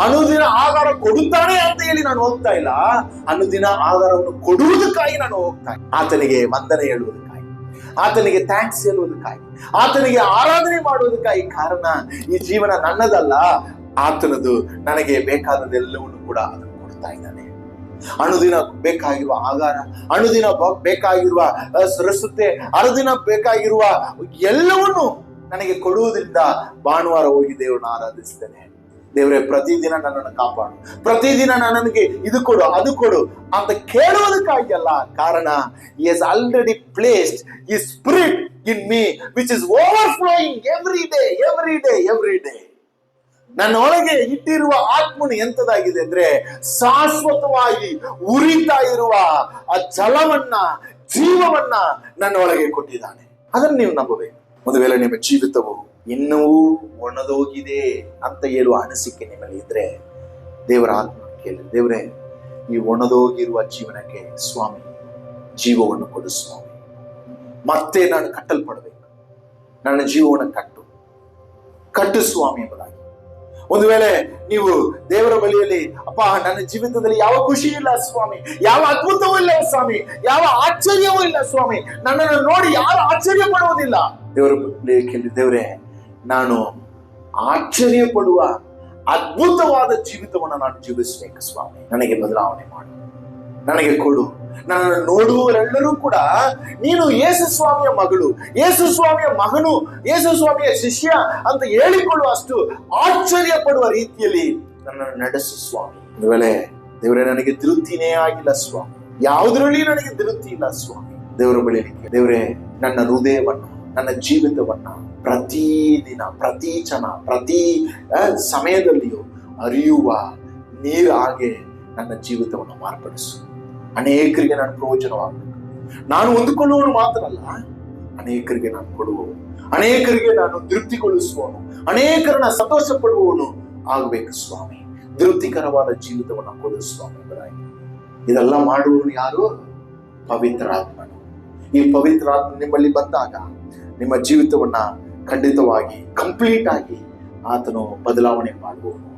S1: ಅನುದಿನ ಆಹಾರ ಕೊಡುತ್ತಾನೆ ಅಂತ ಹೇಳಿ ನಾನು ಹೋಗ್ತಾ ಇಲ್ಲ, ಅನುದಿನ ಆಹಾರವನ್ನು ಕೊಡುವುದಕ್ಕಾಗಿ ನಾನು ಹೋಗ್ತಾ ಇದ್ದೀನಿ. ಆತನಿಗೆ ವಂದನೆ ಹೇಳುವುದಕ್ಕಾಗಿ, ಆತನಿಗೆ ಥ್ಯಾಂಕ್ಸ್ ಹೇಳುವುದಕ್ಕಾಗಿ, ಆತನಿಗೆ ಆರಾಧನೆ ಮಾಡುವುದಕ್ಕಾಗಿ. ಕಾರಣ ಈ ಜೀವನ ನನ್ನದಲ್ಲ, ಆತನದು. ನನಗೆ ಬೇಕಾದದೆಲ್ಲವನ್ನು ಕೂಡ ಅದನ್ನು ಕೊಡ್ತಾ ಇದ್ದಾನೆ. ಅನುದಿನ ಬೇಕಾಗಿರುವ ಆಹಾರ, ಅನುದಿನ ಬೇಕಾಗಿರುವ ಸುರಸುತ್ತೆ, ಅನುದಿನ ಬೇಕಾಗಿರುವ ಎಲ್ಲವನ್ನು ನನಗೆ ಕೊಡುವುದರಿಂದ ಭಾನುವಾರ ಹೋಗಿ ದೇವರನ್ನ ಆರಾಧಿಸ್ತೇನೆ. ದೇವರೇ ಪ್ರತಿದಿನ ನನ್ನನ್ನು ಕಾಪಾಡು, ಪ್ರತಿದಿನ ನನಗೆ ಇದು ಕೊಡು ಅದು ಕೊಡು ಅಂತ ಕೇಳುವುದಕ್ಕಾಗಿ ಅಲ್ಲ. ಕಾರಣ he has already placed his spirit in me which is overflowing every day. ನನ್ನ ಒಳಗೆ ಇಟ್ಟಿರುವ ಆತ್ಮನು ಎಂತದಾಗಿದೆ ಅಂದ್ರೆ ಶಾಶ್ವತವಾಗಿ ಉರಿತಾ ಇರುವ ಆ ಜಲವನ್ನ, ಜೀವವನ್ನ ನನ್ನ ಒಳಗೆ ಕೊಟ್ಟಿದ್ದಾನೆ. ಅದನ್ನು ನೀವು ನಂಬಬೇಕು. ಒಂದು ವೇಳೆ ನಿಮ್ಮ ಜೀವಿತವು ಇನ್ನೂ ಒಣದೋಗಿದೆ ಅಂತ ಹೇಳುವ ಅನಿಸಿಕೆ ನಿಮ್ಮಲ್ಲಿ ಇದ್ರೆ, ದೇವರ ಆತ್ಮ ಕೇಳಿ, ದೇವರೇ ಈ ಒಣದೋಗಿರುವ ಜೀವನಕ್ಕೆ ಸ್ವಾಮಿ ಜೀವವನ್ನು ಕೊಡು ಸ್ವಾಮಿ. ಮತ್ತೆ ನಾನು ಕಟ್ಟಲ್ಪಡಬೇಕು, ನನ್ನ ಜೀವವನ್ನು ಕಟ್ಟು ಸ್ವಾಮಿ ಎಂಬುದಾಗಿ. ಒಂದು ವೇಳೆ ನೀವು ದೇವರ ಬಳಿಯಲ್ಲಿ, ಅಪ್ಪ ನನ್ನ ಜೀವಿತದಲ್ಲಿ ಯಾವ ಖುಷಿ ಇಲ್ಲ ಸ್ವಾಮಿ, ಯಾವ ಅದ್ಭುತವೂ ಇಲ್ಲ ಸ್ವಾಮಿ, ಯಾವ ಆಶ್ಚರ್ಯವೂ ಇಲ್ಲ ಸ್ವಾಮಿ, ನನ್ನನ್ನು ನೋಡಿ ಯಾರು ಆಶ್ಚರ್ಯ ಪಡುವುದಿಲ್ಲ, ದೇವರ ಬಳಿಯಲ್ಲಿ ಕೇಳಿ, ದೇವರೇ ನಾನು ಆಶ್ಚರ್ಯ ಪಡುವ ಅದ್ಭುತವಾದ ಜೀವಿತವನ್ನು ನಾನು ಜೀವಿಸಬೇಕು ಸ್ವಾಮಿ, ನನಗೆ ಬದಲಾವಣೆ ಮಾಡು, ನನಗೆ ಕೊಡು. ನನ್ನನ್ನು ನೋಡುವವರೆಲ್ಲರೂ ಕೂಡ ನೀನು ಯೇಸು ಸ್ವಾಮಿಯ ಮಗಳು, ಯೇಸು ಸ್ವಾಮಿಯ ಮಗನು, ಯೇಸು ಸ್ವಾಮಿಯ ಶಿಷ್ಯ ಅಂತ ಹೇಳಿಕೊಳ್ಳುವಷ್ಟು ಆಶ್ಚರ್ಯ ಪಡುವ ರೀತಿಯಲ್ಲಿ ನನ್ನನ್ನು ನಡೆಸು ಸ್ವಾಮಿ. ಒಂದು ವೇಳೆ ದೇವರೇ ನನಗೆ ತೃಪ್ತಿನೇ ಆಗಿಲ್ಲ ಸ್ವಾಮಿ, ಯಾವುದರಲ್ಲಿ ನನಗೆ ತೃಪ್ತಿ ಇಲ್ಲ ಸ್ವಾಮಿ, ದೇವರ ಬಳಿಯಲ್ಲಿ ದೇವರೇ ನನ್ನ ಹೃದಯವನ್ನ, ನನ್ನ ಜೀವಿತವನ್ನ ಪ್ರತಿದಿನ, ಪ್ರತಿ ಕ್ಷಣ, ಪ್ರತಿ ಸಮಯದಲ್ಲಿಯೂ ಹರಿಯುವ ನೀರು ಹಾಗೆ ನನ್ನ ಜೀವಿತವನ್ನು ಮಾರ್ಪಡಿಸು. ಅನೇಕರಿಗೆ ನಾನು ಪ್ರಯೋಜನವಾಗಬೇಕು. ನಾನು ಹೊಂದಿಕೊಳ್ಳುವನು ಮಾತ್ರ ಅಲ್ಲ, ಅನೇಕರಿಗೆ ನಾನು ಕೊಡುವವನು, ಅನೇಕರಿಗೆ ನಾನು ತೃಪ್ತಿಗೊಳಿಸುವವನು, ಅನೇಕರನ್ನ ಸಂತೋಷ ಪಡುವವನು ಆಗಬೇಕು ಸ್ವಾಮಿ. ತೃಪ್ತಿಕರವಾದ ಜೀವಿತವನ್ನು ಕೊಡು ಸ್ವಾಮಿ. ಇದೆಲ್ಲ ಮಾಡುವವನು ಯಾರು? ಪವಿತ್ರಾತ್ಮನು. ಈ ಪವಿತ್ರಾತ್ಮ ನಿಮ್ಮಲ್ಲಿ ಬಂದಾಗ ನಿಮ್ಮ ಜೀವಿತವನ್ನ ಖಂಡಿತವಾಗಿ ಕಂಪ್ಲೀಟ್ ಆಗಿ ಆತನು ಬದಲಾವಣೆ ಮಾಡುವವನು.